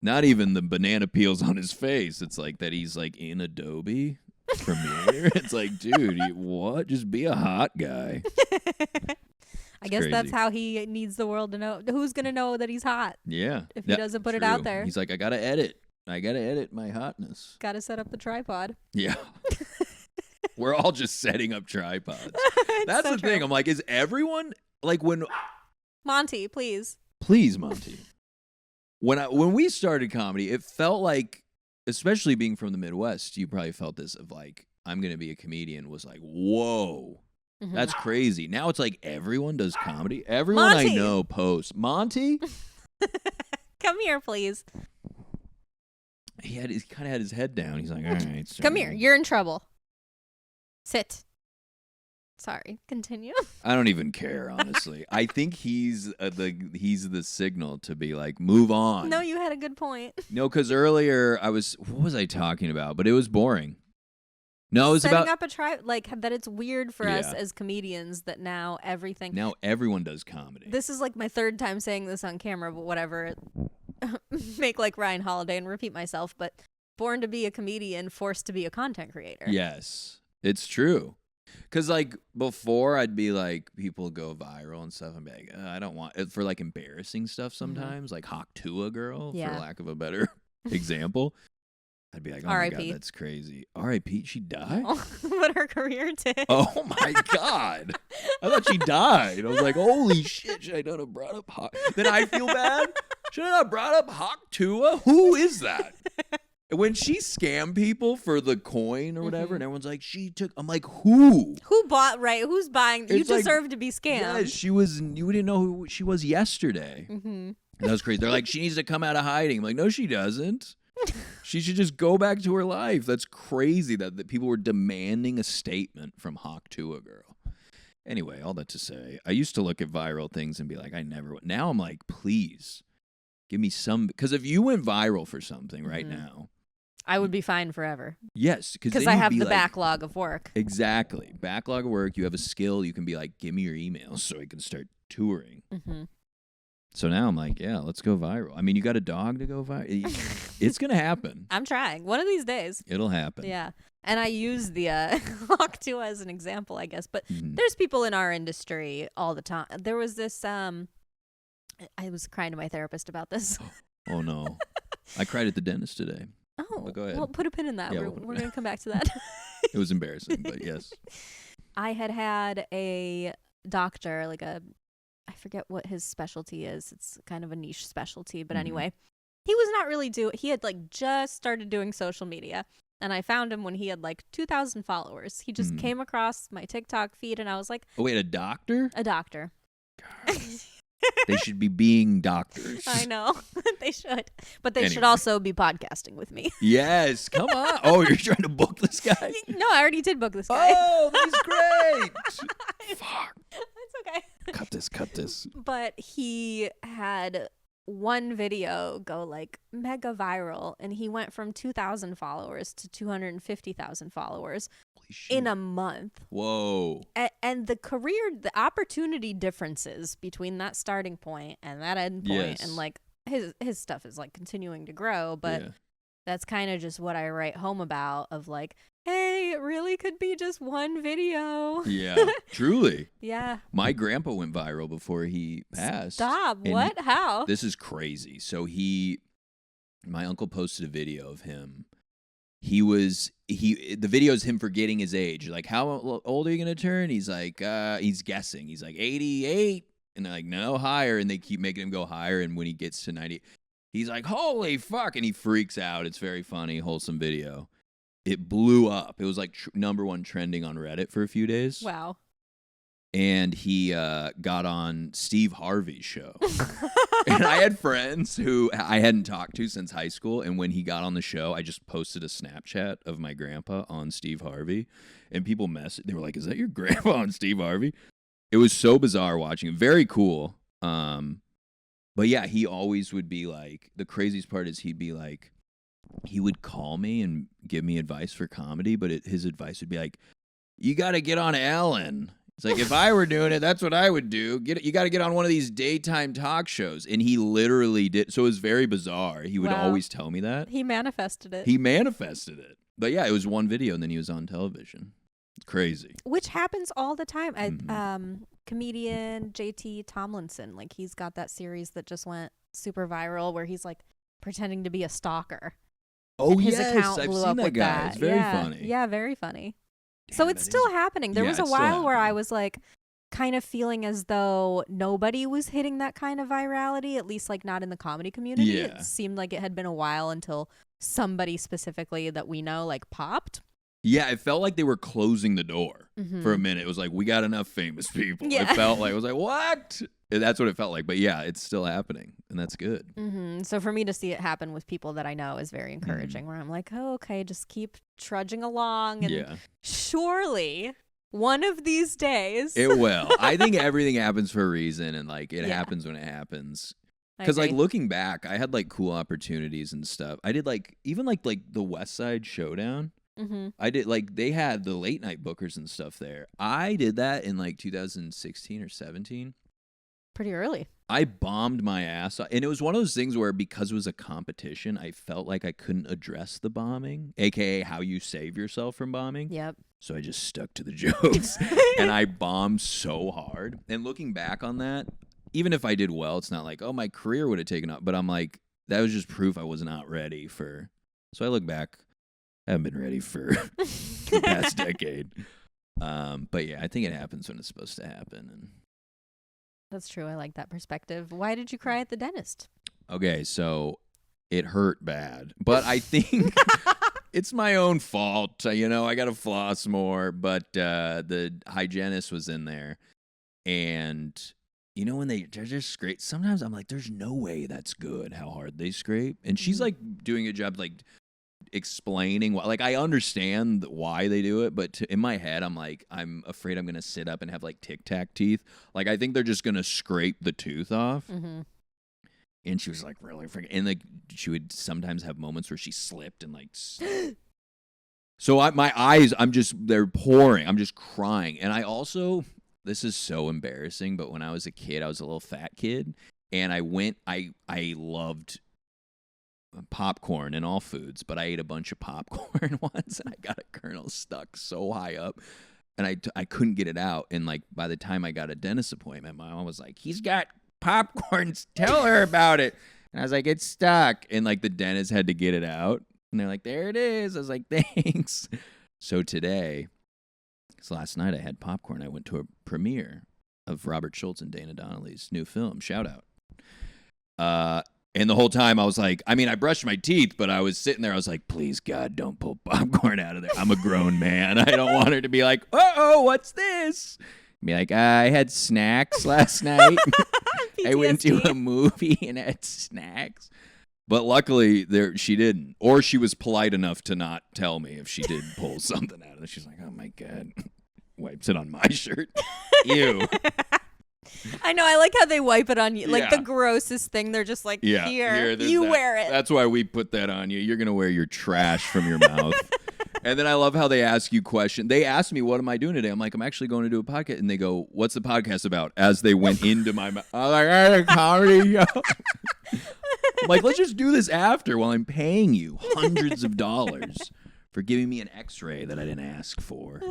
Not even the banana peels on his face. It's like that he's like in Adobe Premiere. It's like, dude, what? Just be a hot guy. I guess crazy. that's how he needs the world to know. Who's going to know that he's hot? Yeah. If he doesn't put it out there. He's like, I got to edit my hotness. Got to set up the tripod. Yeah. We're all just setting up tripods. That's so the thing. I'm like, is everyone like when Monty, please. Please, Monty. When we started comedy, it felt like, especially being from the Midwest, you probably felt this of like, I'm going to be a comedian was like, whoa. Mm-hmm. That's crazy. Now it's like everyone does comedy. Everyone Monty. I know posts. Monty? Come here, please. He kind of had his head down. He's like, all right. Sorry. Come here. You're in trouble. Sit. Sorry. Continue. I don't even care, honestly. I think he's the signal to be like, move on. No, you had a good point. No, because earlier what was I talking about? But it was boring. No, it's setting up a that it's weird for us as comedians that now everyone does comedy. This is like my third time saying this on camera, but whatever. Make like Ryan Holiday and repeat myself, but born to be a comedian, forced to be a content creator. Yes, it's true. Because like before, I'd be like, people go viral and stuff. I'm like, I don't want it for like embarrassing stuff sometimes, like Hawk Tua girl, for lack of a better example. I'd be like, oh my God, that's crazy. R.I.P. She died? But her career did. Oh my God. I thought she died. I was like, holy shit, should I not have brought up Hawk? Then I feel bad. Should I not brought up Hawk Tua? Who is that? When she scammed people for the coin or whatever, and everyone's like, I'm like, who? Who bought, who's buying? You deserve to be scammed. Yeah, you didn't know who she was yesterday. Mm-hmm. That was crazy. They're like, she needs to come out of hiding. I'm like, no, she doesn't. She should just go back to her life. That's crazy that people were demanding a statement from Hawk Tua girl. Anyway, all that to say, I used to look at viral things and be like, I never would. Now I'm like, please give me some. Because if you went viral for something right now, I would be fine forever. Yes. Because I have the backlog of work. Exactly. Backlog of work. You have a skill. You can be like, give me your emails so I can start touring. Mm-hmm. So now I'm like, yeah, let's go viral. I mean, you got a dog to go viral? It's going to happen. I'm trying. One of these days. It'll happen. Yeah. And I use the Hawk Tua as an example, I guess. But there's people in our industry all the time. There was this, I was crying to my therapist about this. Oh, no. I cried at the dentist today. Oh, but go ahead. Well, put a pin in that. Yeah, we're going to come back to that. It was embarrassing, but yes. I had a doctor, I forget what his specialty is. It's kind of a niche specialty. But anyway, he was not really he had just started doing social media. And I found him when he had 2,000 followers. He just came across my TikTok feed and I was like. Oh, wait, a doctor? A doctor. God. They should be being doctors. I know. They should. But they should Anyway. also be podcasting with me. Yes, come on. Oh, you're trying to book this guy? No, I already did book this guy. Oh, he's great. Fuck. It's okay. Cut this. But he had one video go like mega viral, and he went from 2,000 followers to 250,000 followers in a month. Whoa. And the opportunity differences between that starting point and that end point, Yes. and like his stuff is like continuing to grow, but that's kind of just what I write home about, of like, hey, it really could be just one video. Yeah, truly. Yeah. My grandpa went viral before he passed. Stop. And What? How? This is crazy. So my uncle posted a video of him. The video is him forgetting his age. Like, how old are you going to turn? He's like, he's guessing. He's like 88. And they're like, no, higher. And they keep making him go higher. And when he gets to 90, he's like, holy fuck. And he freaks out. It's very funny, wholesome video. It blew up. It was like number one trending on Reddit for a few days. Wow. And he got on Steve Harvey's show. And I had friends who I hadn't talked to since high school. And when he got on the show, I just posted a Snapchat of my grandpa on Steve Harvey. And people they were like, is that your grandpa on Steve Harvey? It was so bizarre watching him. Very cool. But yeah, he always would be like, the craziest part is he'd be like, he would call me and give me advice for comedy. But his advice would be like, you got to get on Ellen. It's like, if I were doing it, that's what I would do. You got to get on one of these daytime talk shows. And he literally did. So it was very bizarre. He would always tell me that. He manifested it. He manifested it. But yeah, it was one video and then he was on television. It's crazy. Which happens all the time. Comedian JT Tomlinson, like, he's got that series that just went super viral where he's like pretending to be a stalker. Oh, and his yes. account I've blew seen up that with guy. that. It's very funny. Yeah, very funny. Damn, so it's still happening. There was a it's still while where I happening. was like kind of feeling as though nobody was hitting that kind of virality, at least like not in the comedy community. Yeah. It seemed like it had been a while until somebody specifically that we know like popped. Yeah, it felt like they were closing the door Mhm. for a minute. It was like, we got enough famous people. Yeah. It felt like, I was like, what? And that's what it felt like. But yeah, it's still happening. And that's good. Mm-hmm. So for me to see it happen with people that I know is very Mm-hmm. encouraging, where I'm like, oh, okay, just keep trudging along. And Yeah. surely one of these days. It will. I think everything happens for a reason. And like, it Yeah. happens when it happens. I Because like agree. looking back, I had like cool opportunities and stuff. I did like, even like the West Side Showdown. Mhm. I did like, they had the late night bookers and stuff there. I did that in like 2016 or 17. Pretty early. I bombed my ass off. And it was one of those things where, because it was a competition, I felt like I couldn't address the bombing, aka how you save yourself from bombing. Yep. So I just stuck to the jokes. And I bombed so hard. And looking back on that, even if I did well, it's not like, oh, my career would have taken off. But I'm like, that was just proof I was not ready for. So I look back, I haven't been ready for the past decade. But yeah, I think it happens when it's supposed to happen. And That's true. I like that perspective. Why did you cry at the dentist? okay, so it hurt bad, but I think it's my own fault. I got to floss more, but the hygienist was in there, and when they're just scrape, sometimes I'm like, there's no way that's good how hard they scrape. And she's like doing a job like explaining why. Like, I understand why they do it, but in my head I'm like, I'm afraid I'm gonna sit up and have like Tic Tac teeth. Like, I think they're just gonna scrape the tooth off. Mm-hmm. And she was like, really freaking, and like she would sometimes have moments where she slipped and like so my eyes, they're pouring, I'm just crying. And I also, this is so embarrassing, but when I was a kid, I was a little fat kid, and I loved popcorn and all foods, but I ate a bunch of popcorn once, and I got a kernel stuck so high up, and I couldn't get it out. And like, by the time I got a dentist appointment, my mom was like, he's got popcorn, tell her about it. And I was like, it's stuck. And like, the dentist had to get it out, and they're like, there it is. I was like, thanks. So today, because last night I had popcorn, I went to a premiere of Robert Schultz and Dana Donnelly's new film. Shout out. And the whole time I was like, I brushed my teeth, but I was sitting there. I was like, please, God, don't pull popcorn out of there. I'm a grown man. I don't want her to be like, uh-oh, what's this? Be like, I had snacks last night. I went to PTSD. a movie and had snacks. But luckily, she didn't. Or she was polite enough to not tell me if she did pull something out of it. She's like, oh, my God. Wipes it on my shirt. Ew. I know. I like how they wipe it on you. Like Yeah. the grossest thing. They're just like, here there's you that. wear it. That's why we put that on you. You're going to wear your trash from your mouth. And then I love how they ask you questions. They asked me, what am I doing today? I'm like, I'm actually going to do a podcast. And they go, what's the podcast about? As they went into my mouth. I'm like, I had a comedy show. I'm like, let's just do this after while I'm paying you hundreds of dollars for giving me an x-ray that I didn't ask for.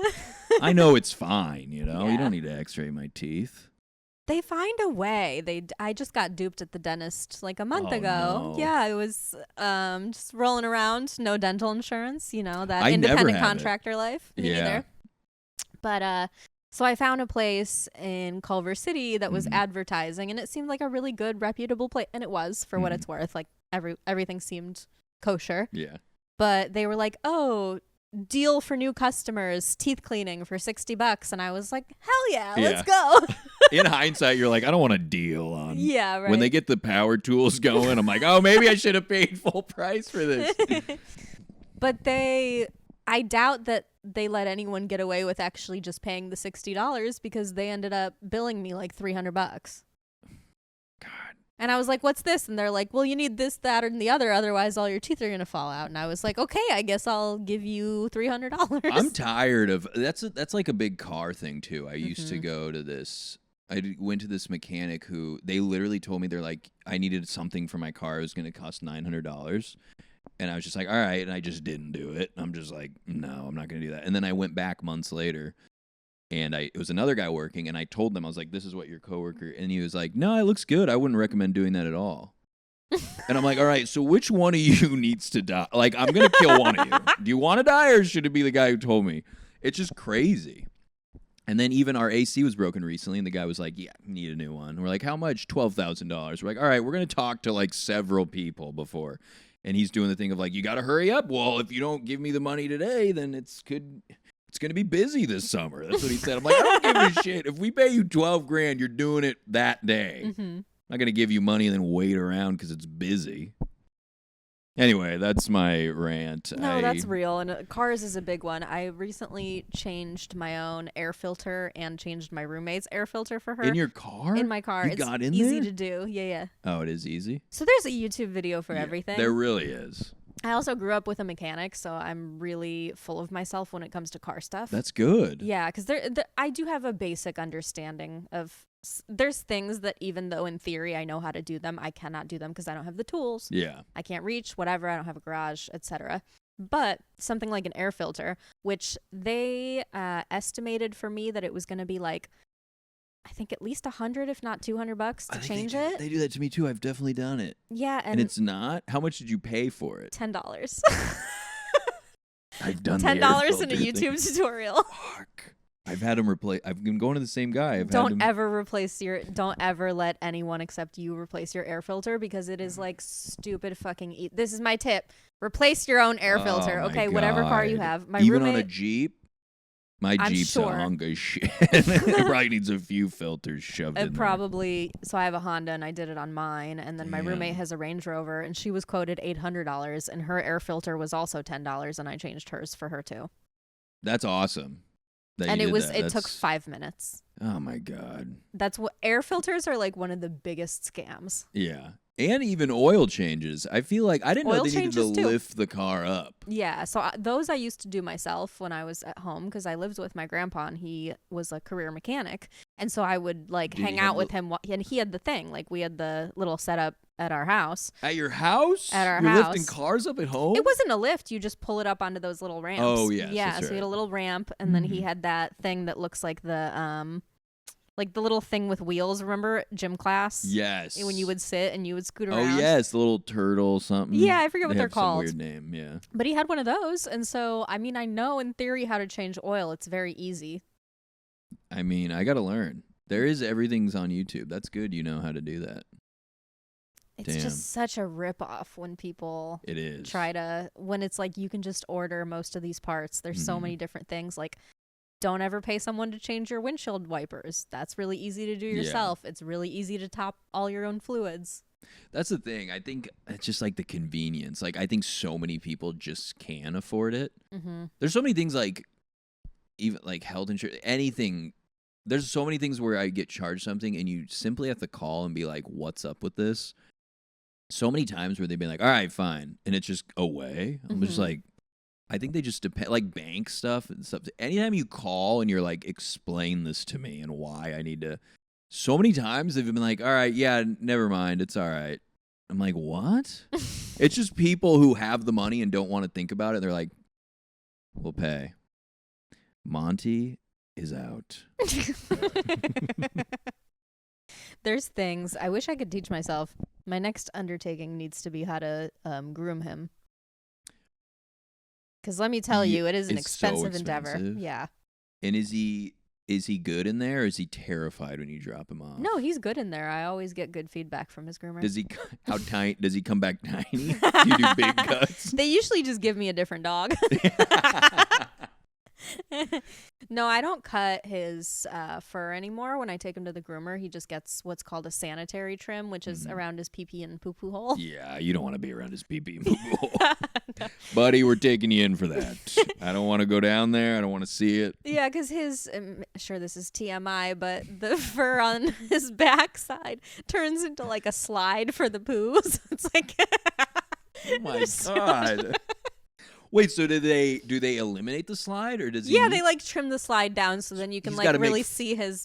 I know it's fine, you know? Yeah. You don't need to x-ray my teeth. They find a way. I just got duped at the dentist like a month ago. No. Yeah, I was just rolling around, no dental insurance, you know, that I never independent had it. contractor life. Me Yeah. neither. But so I found a place in Culver City that was advertising, and it seemed like a really good, reputable place, and it was for what it's worth. Like everything seemed kosher. Yeah. But they were like, "Oh, deal for new customers, teeth cleaning for $60," and I was like, "Hell yeah, let's go." In hindsight, you're like, I don't want a deal on. Yeah, right. When they get the power tools going, I'm like, oh, maybe I should have paid full price for this. But I doubt that they let anyone get away with actually just paying the $60 because they ended up billing me like $300. God. And I was like, what's this? And they're like, well, you need this, that, or the other. Otherwise, all your teeth are going to fall out. And I was like, okay, I guess I'll give you $300. I'm tired of that's like a big car thing too. I used to go to this. Went to this mechanic who they literally told me they're like I needed something for my car. It was going to cost $900, and I was just like, all right, and I just didn't do it. I'm just like, no, I'm not going to do that. And then I went back months later, and it was another guy working, and I told them I was like, this is what your coworker, and he was like, no, it looks good. I wouldn't recommend doing that at all. And I'm like, all right, so which one of you needs to die? Like, I'm going to kill one of you. Do you want to die, or should it be the guy who told me? It's just crazy. And then even our AC was broken recently, and the guy was like, yeah, need a new one. And we're like, how much? $12,000. We're like, all right, we're going to talk to like several people before. And he's doing the thing of like, you got to hurry up. Well, if you don't give me the money today, then it's going to be busy this summer. That's what he said. I'm like, I don't give a shit. If we pay you $12,000, you're doing it that day. I'm not going to give you money and then wait around because it's busy. Anyway, that's my rant. No, that's real. And cars is a big one. I recently changed my own air filter and changed my roommate's air filter for her. In your car? In my car. You It's got in easy there? to do. Yeah. Oh, it is easy? So there's a YouTube video for everything. There really is. I also grew up with a mechanic, so I'm really full of myself when it comes to car stuff. That's good. Yeah, because I do have a basic understanding of. There's things that even though in theory I know how to do them, I cannot do them because I don't have the tools. Yeah. I can't reach, whatever. I don't have a garage, etc. But something like an air filter, which they estimated for me that it was going to be like, I think at least $100, if not $200 to change it. They do that to me too. I've definitely done it. Yeah, And it's not? How much did you pay for it? $10. I've done $10 in a YouTube tutorial. Fuck. I've had them replace. I've been going to the same guy. Don't ever let anyone except you replace your air filter because it is like stupid fucking. This is my tip: replace your own air filter. Okay, whatever car you have. My Even roommate, on a Jeep. My I'm Jeep's sure. a hunk of shit. It probably needs a few filters shoved in there. probably. So I have a Honda and I did it on mine, and then my Damn. roommate has a Range Rover, and she was quoted $800, and her air filter was also $10, and I changed hers for her too. That's awesome. And it took 5 minutes. Oh my God. That's what air filters are like. One of the biggest scams. Yeah. And even oil changes. I feel like I didn't know Oil they needed to changes, too. lift the car up. Yeah, so those I used to do myself when I was at home because I lived with my grandpa and he was a career mechanic. And so I would like Did he hang have out with him and he had the thing. Like we had the little setup at our house. At your house? At our You're house. lifting cars up at home? It wasn't a lift. You just pull it up onto those little ramps. Oh, yes, Yeah, that's so he had a right. little ramp and then he had that thing that looks like the little thing with wheels, remember? Gym class? Yes. When you would sit and you would scoot around. Oh, yes. The little turtle something. Yeah, I forget what They they're have some called. weird name, yeah. But he had one of those, and so I mean, I know in theory how to change oil. It's very easy. I mean, I got to learn. Everything's on YouTube. That's good you know how to do that. It's Damn. just such a ripoff when people It is. when it's like you can just order most of these parts. There's so many different things. Like don't ever pay someone to change your windshield wipers. That's really easy to do yourself. It's really easy to top all your own fluids. That's the thing. I think it's just like the convenience. Like I think so many people just can afford it. Mm-hmm. There's so many things like even like health insurance, anything. There's so many things where I get charged something and you simply have to call and be like, what's up with this? So many times where they've been like, all right, fine. And it's just away. I'm just like, I think they just depend, like bank stuff and stuff. Anytime you call and you're like, explain this to me and why I need to. So many times they've been like, all right, yeah, never mind. It's all right. I'm like, what? It's just people who have the money and don't want to think about it. They're like, we'll pay. Monty is out. There's things I wish I could teach myself. My next undertaking needs to be how to groom him. Because let me tell you, it is an expensive endeavor. Yeah. And is he good in there, or is he terrified when you drop him off? No, he's good in there. I always get good feedback from his groomer. Does he does he come back tiny? Do you do big cuts? They usually just give me a different dog. No, I don't cut his fur anymore. When I take him to the groomer, he just gets what's called a sanitary trim, which is around his pee-pee and poo-poo hole. Yeah, you don't want to be around his pee-pee and poo-poo hole. No. Buddy, we're taking you in for that. I don't want to go down there. I don't want to see it. Yeah, because his, sure this is TMI, but the fur on his backside turns into like a slide for the poo. So it's like, oh my God. Wait, so do they eliminate the slide, or does he? Yeah, they like trim the slide down so then you can like really see his.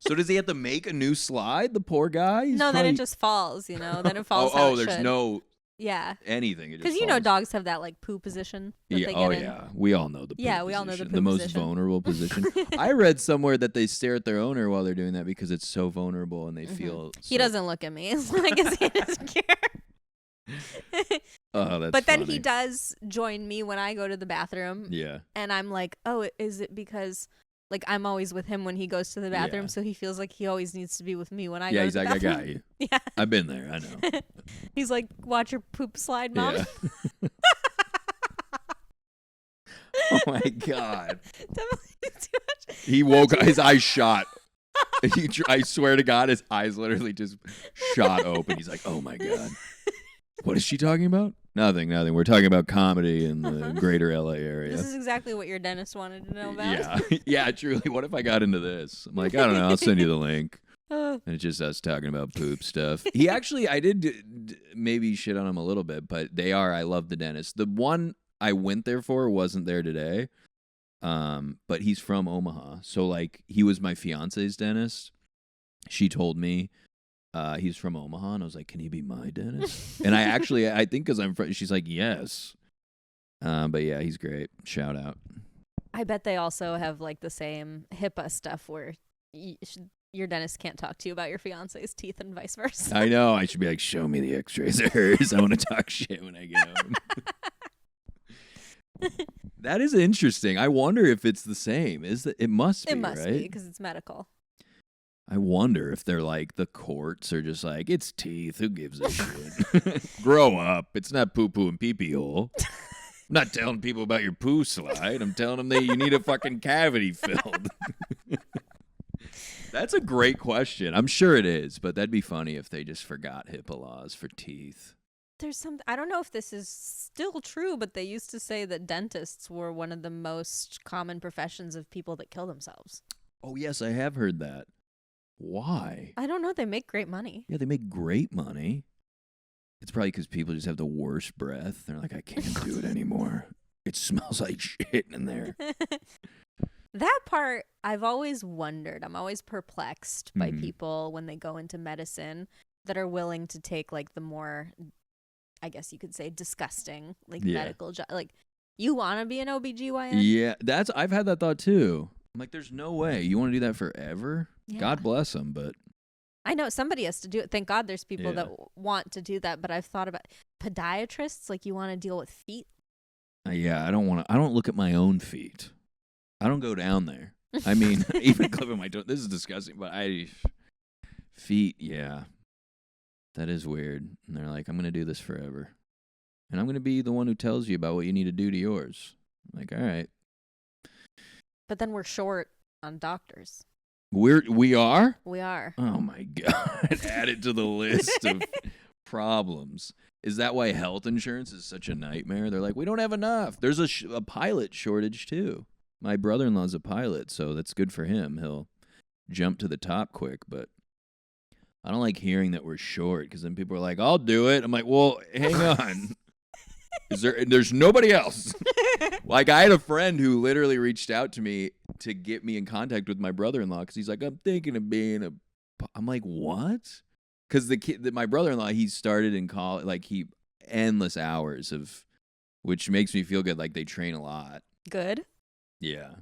So does he have to make a new slide? The poor guy. No, then it just falls. You know, then it falls. There's no. Yeah. Anything. Because you know dogs have that like poo position. That yeah. they Oh get in. yeah. We all know the. Poo yeah, position, we all know the poo the most position. vulnerable position. I read somewhere that they stare at their owner while they're doing that because it's so vulnerable and they feel. He doesn't look at me. So I guess he doesn't care. Oh, that's but then funny. he does join me when I go to the bathroom. Yeah. And I'm like, oh, is it because like I'm always with him when he goes to the bathroom, so he feels like he always needs to be with me when I go to the bathroom. Yeah, he's like, I got you. Yeah. I've been there. I know. He's like, watch your poop slide, Mom. Yeah. Oh my God. Definitely too much. He woke up, his eyes shot. I swear to God, his eyes literally just shot open. He's like, oh my God. What is she talking about? Nothing. We're talking about comedy in the greater LA area. This is exactly what your dentist wanted to know about. Yeah. Yeah, truly. What if I got into this? I'm like, I don't know. I'll send you the link. And it's just us talking about poop stuff. He actually, I did maybe shit on him a little bit, but I love the dentist. The one I went there for wasn't there today. But he's from Omaha. So like he was my fiance's dentist. She told me he's from Omaha, and I was like, can he be my dentist? And I think because I'm she's like, yes. But yeah, he's great. Shout out. I bet they also have like the same HIPAA stuff where your dentist can't talk to you about your fiance's teeth and vice versa. I know. I should be like, show me the x-rays of hers. I want to talk shit when I get home. That is interesting. I wonder if it's the same. It must be, it must right? be because it's medical. I wonder if they're like the courts are just like, it's teeth. Who gives a shit? Grow up. It's not poo-poo and pee-pee hole. I'm not telling people about your poo slide. I'm telling them that you need a fucking cavity filled. That's a great question. I'm sure it is, but that'd be funny if they just forgot HIPAA laws for teeth. There's some, I don't know if this is still true, but they used to say that dentists were one of the most common professions of people that kill themselves. Oh, yes, I have heard that. Why? I don't know. They make great money. Yeah, they make great money. It's probably because people just have the worst breath. They're like, I can't do it anymore. It smells like shit in there. That part, I've always wondered. I'm always perplexed by people when they go into medicine that are willing to take like the more, I guess you could say, disgusting medical job. Like, you want to be an OBGYN? Yeah, I've had that thought too. I'm like, there's no way. You want to do that forever? Yeah. God bless them, but I know somebody has to do it. Thank God there's people that want to do that, but I've thought about podiatrists, like you want to deal with feet. Yeah, I don't look at my own feet. I don't go down there. I mean, even clipping my toe. This is disgusting, but feet, yeah. That is weird. And they're like, I'm going to do this forever. And I'm going to be the one who tells you about what you need to do to yours. I'm like, all right. But then we're short on doctors. We are? We are. Oh my God. Add it to the list of problems. Is that why health insurance is such a nightmare? They're like, we don't have enough. There's a pilot shortage too. My brother-in-law's a pilot, so that's good for him. He'll jump to the top quick, but I don't like hearing that we're short because then people are like, I'll do it. I'm like, well, hang on. There's nobody else. Like, I had a friend who literally reached out to me to get me in contact with my brother-in-law because he's like, I'm thinking of being I'm like, what? Because my brother-in-law, he started in college, like endless hours of, which makes me feel good. Like they train a lot. Good. Yeah.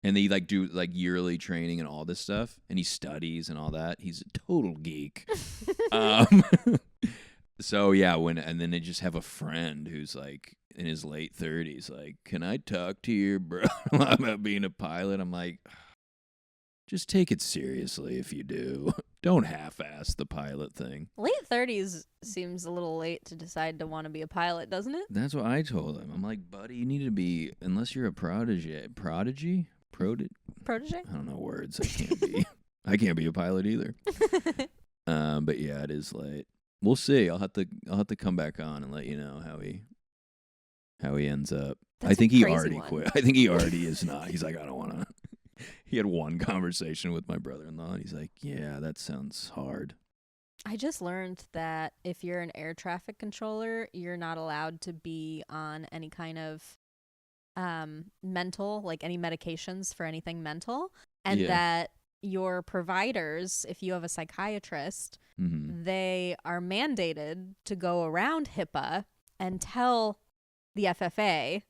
And they like do like yearly training and all this stuff. And he studies and all that. He's a total geek. So yeah, and then they just have a friend who's like in his late 30s, like, can I talk to your brother about being a pilot? I'm like, just take it seriously if you do. Don't half-ass the pilot thing. Late 30s seems a little late to decide to want to be a pilot, doesn't it? That's what I told him. I'm like, buddy, you need to be, unless you're a protege? Protege? I don't know words. I can't be a pilot either. But yeah, it is late. We'll see. I'll have to come back on and let you know how he ends up. I think he already quit. I think he already is not. He's like, I don't want to. He had one conversation with my brother-in-law, and he's like, yeah, that sounds hard. I just learned that if you're an air traffic controller, you're not allowed to be on any kind of mental, like any medications for anything mental, and that your providers, if you have a psychiatrist, they are mandated to go around HIPAA and tell the FFA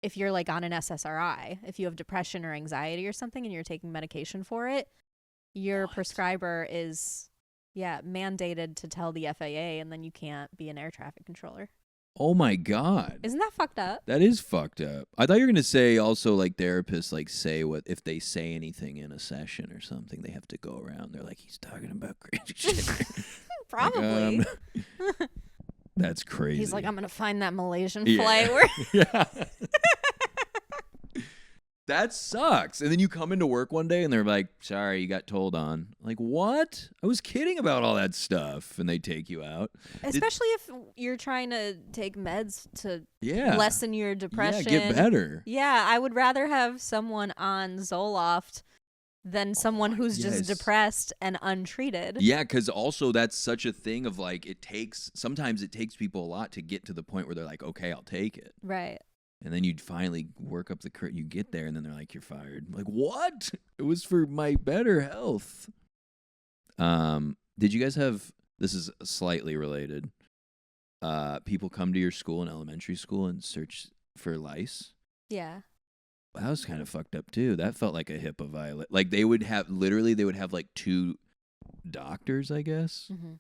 if you're like on an SSRI, if you have depression or anxiety or something and you're taking medication for it, your prescriber is mandated to tell the FAA, and then you can't be an air traffic controller. Oh my God. Isn't that fucked up? That is fucked up. I thought you were going to say also like therapists like say what if they say anything in a session or something, they have to go around. They're like, he's talking about crazy shit. Probably. Like, that's crazy. He's like, I'm going to find that Malaysian flight where... Yeah. That sucks. And then you come into work one day and they're like, sorry, you got told on. Like, what? I was kidding about all that stuff. And they take you out. Especially if you're trying to take meds to Yeah. lessen your depression. Yeah, get better. Yeah, I would rather have someone on Zoloft than someone who's just depressed and untreated. Yeah, because also that's such a thing of like, sometimes it takes people a lot to get to the point where they're like, okay, I'll take it. Right. And then you'd finally work up you get there, and then they're like, you're fired. Like, what? It was for my better health. Did you guys have, this is slightly related, people come to your school in elementary school and search for lice? Yeah. That was kind of fucked up, too. That felt like a HIPAA violation. Like, they would have like two doctors, I guess. Mm-hmm.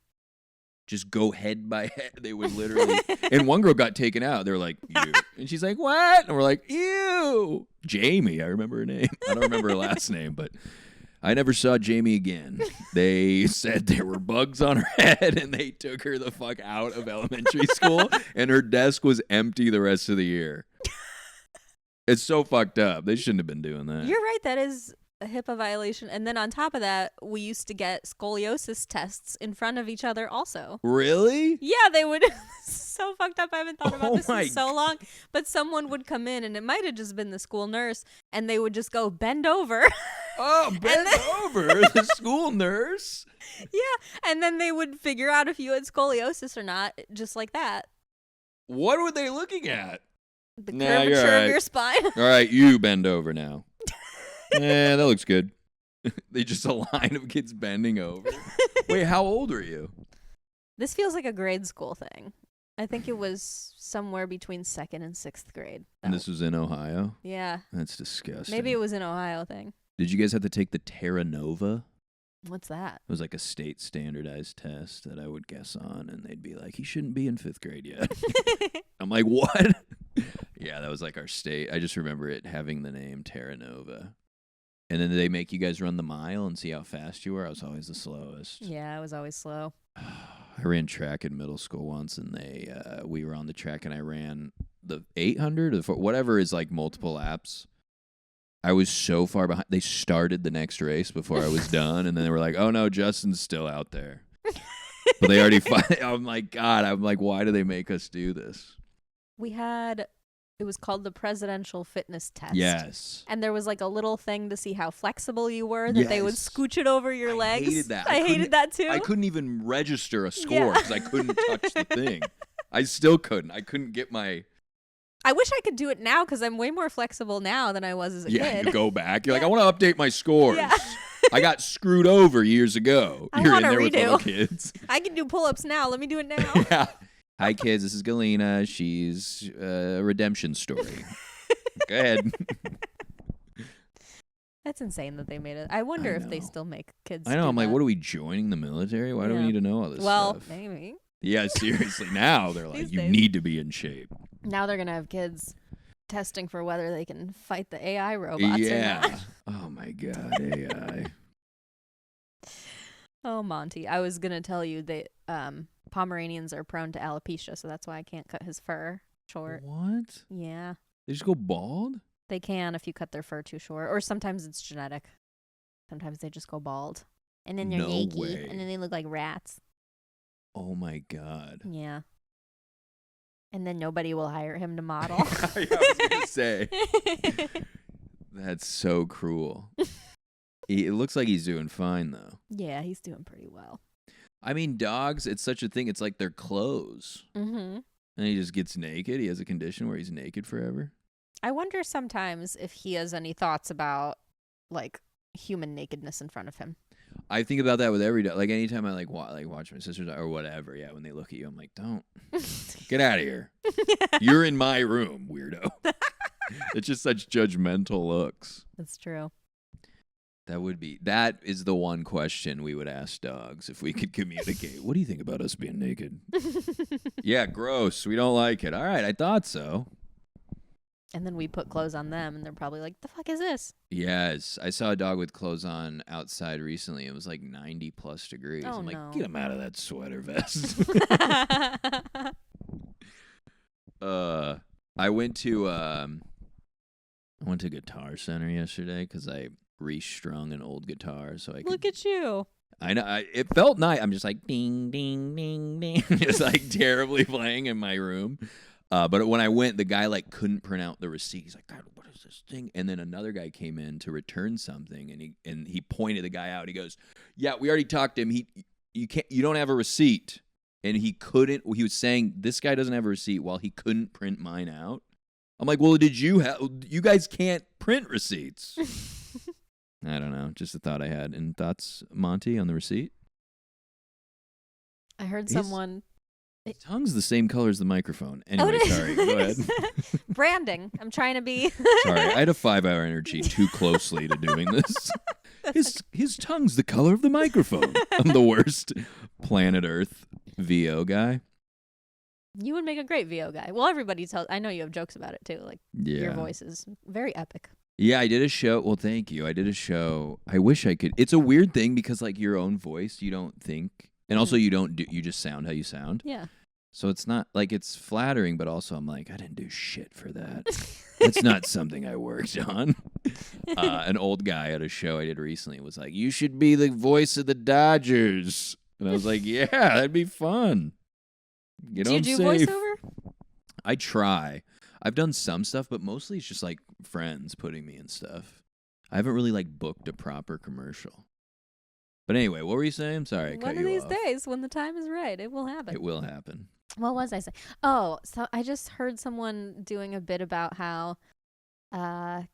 Just go head by head. They would literally, and one girl got taken out. They're like, ew. And she's like, what? And we're like, ew. Jamie, I remember her name. I don't remember her last name, but I never saw Jamie again. They said there were bugs on her head, and they took her the fuck out of elementary school, and her desk was empty the rest of the year. It's so fucked up. They shouldn't have been doing that. You're right. That is a HIPAA violation. And then on top of that, we used to get scoliosis tests in front of each other also. Really? Yeah, they would. So fucked up. I haven't thought about this in so long. But someone would come in, and it might have just been the school nurse, and they would just go, bend over. Oh, bend over? The school nurse? Yeah. And then they would figure out if you had scoliosis or not, just like that. What were they looking at? The curvature of your spine. All right, you bend over now. Yeah, that looks good. They just a line of kids bending over. Wait, how old are you? This feels like a grade school thing. I think it was somewhere between 2nd and 6th grade. And this was in Ohio? Yeah. That's disgusting. Maybe it was an Ohio thing. Did you guys have to take the Terra Nova? What's that? It was like a state standardized test that I would guess on, and they'd be like, he shouldn't be in 5th grade yet. I'm like, what? Yeah, that was like our state. I just remember it having the name Terra Nova. And then they make you guys run the mile and see how fast you were. I was always the slowest. Yeah, I was always slow. I ran track in middle school once, and we were on the track, and I ran the 800 or whatever is like multiple laps. I was so far behind. They started the next race before I was done, and then they were like, "Oh no, Justin's still out there." But they already. I'm like, God. I'm like, why do they make us do this? It was called the presidential fitness test. Yes. And there was like a little thing to see how flexible you were that they would scooch it over your legs. I hated that. I hated that too. I couldn't even register a score because I couldn't touch the thing. I still couldn't. I couldn't get my. I wish I could do it now because I'm way more flexible now than I was as a kid. Yeah, you go back. You're like, I want to update my scores. Yeah. I got screwed over years ago. You're in there with little kids. I can do pull-ups now. Let me do it now. Yeah. Hi, kids. This is Galina. She's a redemption story. Go ahead. That's insane that they made it. I wonder if they still make kids. I know. Do I'm that. like, what are we joining the military? Why do we need to know all this stuff? Well, maybe. Yeah, seriously. Now they're like, you days. need to be in shape. Now they're going to have kids testing for whether they can fight the AI robots or not. Oh, my God, AI. Oh, Monty. I was going to tell you that Pomeranians are prone to alopecia, so that's why I can't cut his fur short. What? Yeah. They just go bald? They can if you cut their fur too short. Or sometimes it's genetic. Sometimes they just go bald. And then they're No naked. way. And then they look like rats. Oh, my God. Yeah. And then nobody will hire him to model. Yeah, I was going to say. That's so cruel. It looks like he's doing fine, though. Yeah, he's doing pretty well. I mean, dogs, it's such a thing. It's like their clothes. Mm-hmm. And he just gets naked. He has a condition where he's naked forever. I wonder sometimes if he has any thoughts about, like, human nakedness in front of him. I think about that with every dog. Like, anytime I, watch my sisters or whatever, yeah, when they look at you, I'm like, don't. Get out of here. You're in my room, weirdo. It's just such judgmental looks. That's true. That is the one question we would ask dogs if we could communicate. What do you think about us being naked? Yeah, gross. We don't like it. All right, I thought so. And then we put clothes on them, and they're probably like, the fuck is this? Yes. I saw a dog with clothes on outside recently. It was like 90+ degrees. Oh, I'm like, no. get him out of that sweater vest. I went to Guitar Center yesterday because I restrung an old guitar. So I could, Look at you. I know. It felt nice. I'm just like, ding, ding, ding, ding. Just like terribly playing in my room. But when I went, the guy like couldn't print out the receipt. He's like, God, what is this thing? And then another guy came in to return something, and he pointed the guy out. He goes, yeah, we already talked to him. You don't have a receipt. And he couldn't. He was saying this guy doesn't have a receipt while he couldn't print mine out. I'm like, well, you guys can't print receipts. I don't know. Just a thought I had. And thoughts, Monty, on the receipt? I heard someone. His tongue's the same color as the microphone. Anyway, sorry. Go ahead. Branding. I'm trying to be. Sorry, I had a 5-hour energy too closely to doing this. His tongue's the color of the microphone. I'm the worst planet Earth VO guy. You would make a great VO guy. Well, everybody tells. I know you have jokes about it too. Like your voice is very epic. Yeah, I did a show. Well, thank you. I did a show. I wish I could. It's a weird thing because like your own voice, you don't think, and also you don't do. You just sound how you sound. Yeah. So it's not like it's flattering, but also I'm like, I didn't do shit for that. That's not something I worked on. An old guy at a show I did recently was like, you should be the voice of the Dodgers. And I was like, yeah, that'd be fun. Do you do voiceover? I try. I've done some stuff, but mostly it's just like friends putting me in stuff. I haven't really like booked a proper commercial. But anyway, what were you saying? Sorry, I cut One you of these off. days, when the time is right, it will happen. It will happen. What was I saying? Oh, so I just heard someone doing a bit about how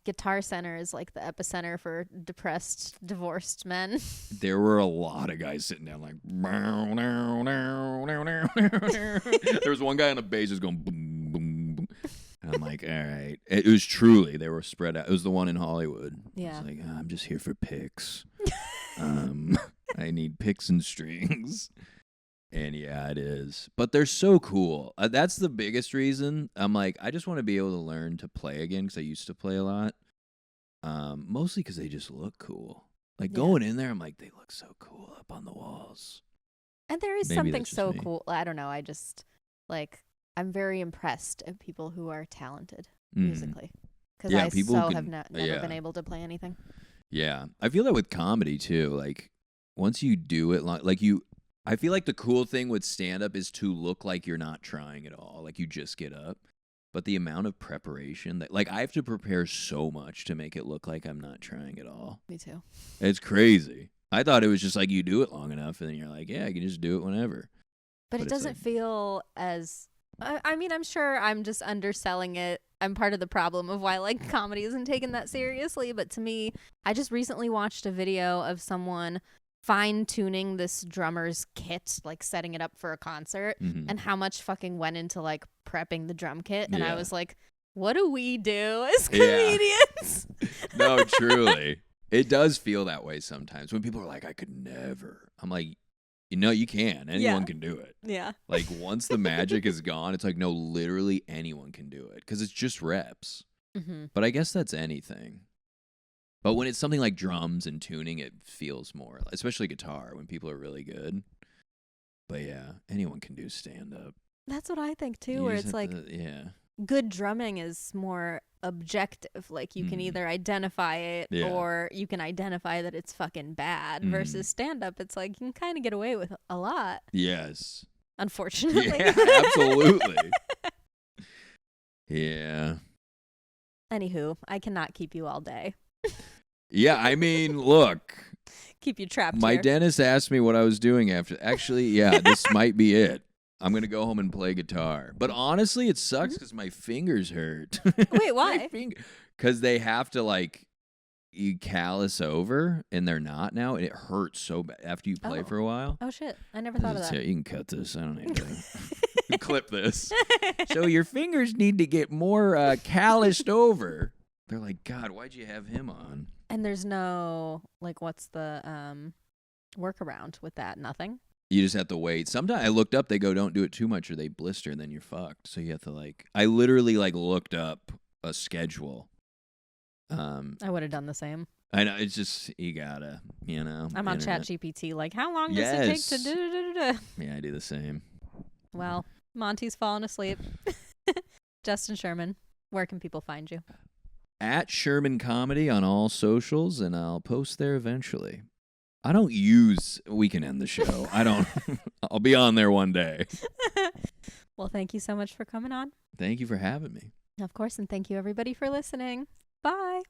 Guitar Center is like the epicenter for depressed, divorced men. There were a lot of guys sitting down like, there was one guy on the bass just going boom, boom, boom. And I'm like, all right. It was truly, they were spread out. It was the one in Hollywood. Yeah. It's like, I'm just here for picks. I need picks and strings. And yeah, it is. But they're so cool. That's the biggest reason. I'm like, I just want to be able to learn to play again because I used to play a lot. Mostly because they just look cool. Like going in there, I'm like, they look so cool up on the walls. And there is Maybe something that's just so me. cool. I don't know. I just, like, I'm very impressed at people who are talented Mm. musically. because Yeah, I people so can- have never yeah. been able to play anything. Yeah, I feel that with comedy too. Like once you do it, I feel like the cool thing with stand up is to look like you're not trying at all. Like you just get up. But the amount of preparation that, like, I have to prepare so much to make it look like I'm not trying at all. Me too. It's crazy. I thought it was just like you do it long enough and then you're like, yeah, I can just do it whenever. But it it's doesn't like- feel as. I mean, I'm sure I'm just underselling it. I'm part of the problem of why like comedy isn't taken that seriously. But to me, I just recently watched a video of someone fine tuning this drummer's kit, like setting it up for a concert, Mhm. and how much fucking went into like prepping the drum kit. And I Yeah. was like, what do we do as Yeah. comedians? No, truly. It does feel that way sometimes when people are like, I could never. I'm like, you can. Anyone Yeah. can do it. Yeah. Like once the magic is gone, it's like, no, literally anyone can do it because it's just reps. Mm-hmm. But I guess that's anything. But when it's something like drums and tuning, it feels more, especially guitar, when people are really good. But yeah, anyone can do stand up. That's what I think too, where it's like yeah. good drumming is more objective. Like you can Mhm. either identify it Yeah. or you can identify that it's fucking bad. Mhm. Versus stand up, it's like you can kind of get away with a lot, Yes. unfortunately. Yeah, absolutely. Yeah. Anywho, I cannot keep you all day. Yeah, I mean, look, Keep you trapped my here. dentist asked me what I was doing after. Actually, yeah, this might be it. I'm going to go home and play guitar. But honestly, it sucks because my fingers hurt. Wait, why? Because they have to, like, you callus over, and they're not now, and it hurts so bad after you play Oh. for a while. Oh shit, I never thought of Yeah, that. you can cut this. I don't need to clip this. So your fingers need to get more calloused over. They're like, God, why'd you have him on? And there's no like, what's the workaround with that? Nothing. You just have to wait. Sometimes I looked up, they go, don't do it too much or they blister and then you're fucked. So you have to I literally looked up a schedule. I would have done the same. I know, it's just, you gotta, I'm on internet. ChatGPT. Like, how long does it take to Yes. do? Yeah, I do the same. Well, Monty's fallen asleep. Justin Sherman, where can people find you? At Sherman Comedy on all socials, and I'll post there eventually. I don't use, we can end the show. I don't, I'll be on there one day. Well, thank you so much for coming on. Thank you for having me. Of course, and thank you everybody for listening. Bye.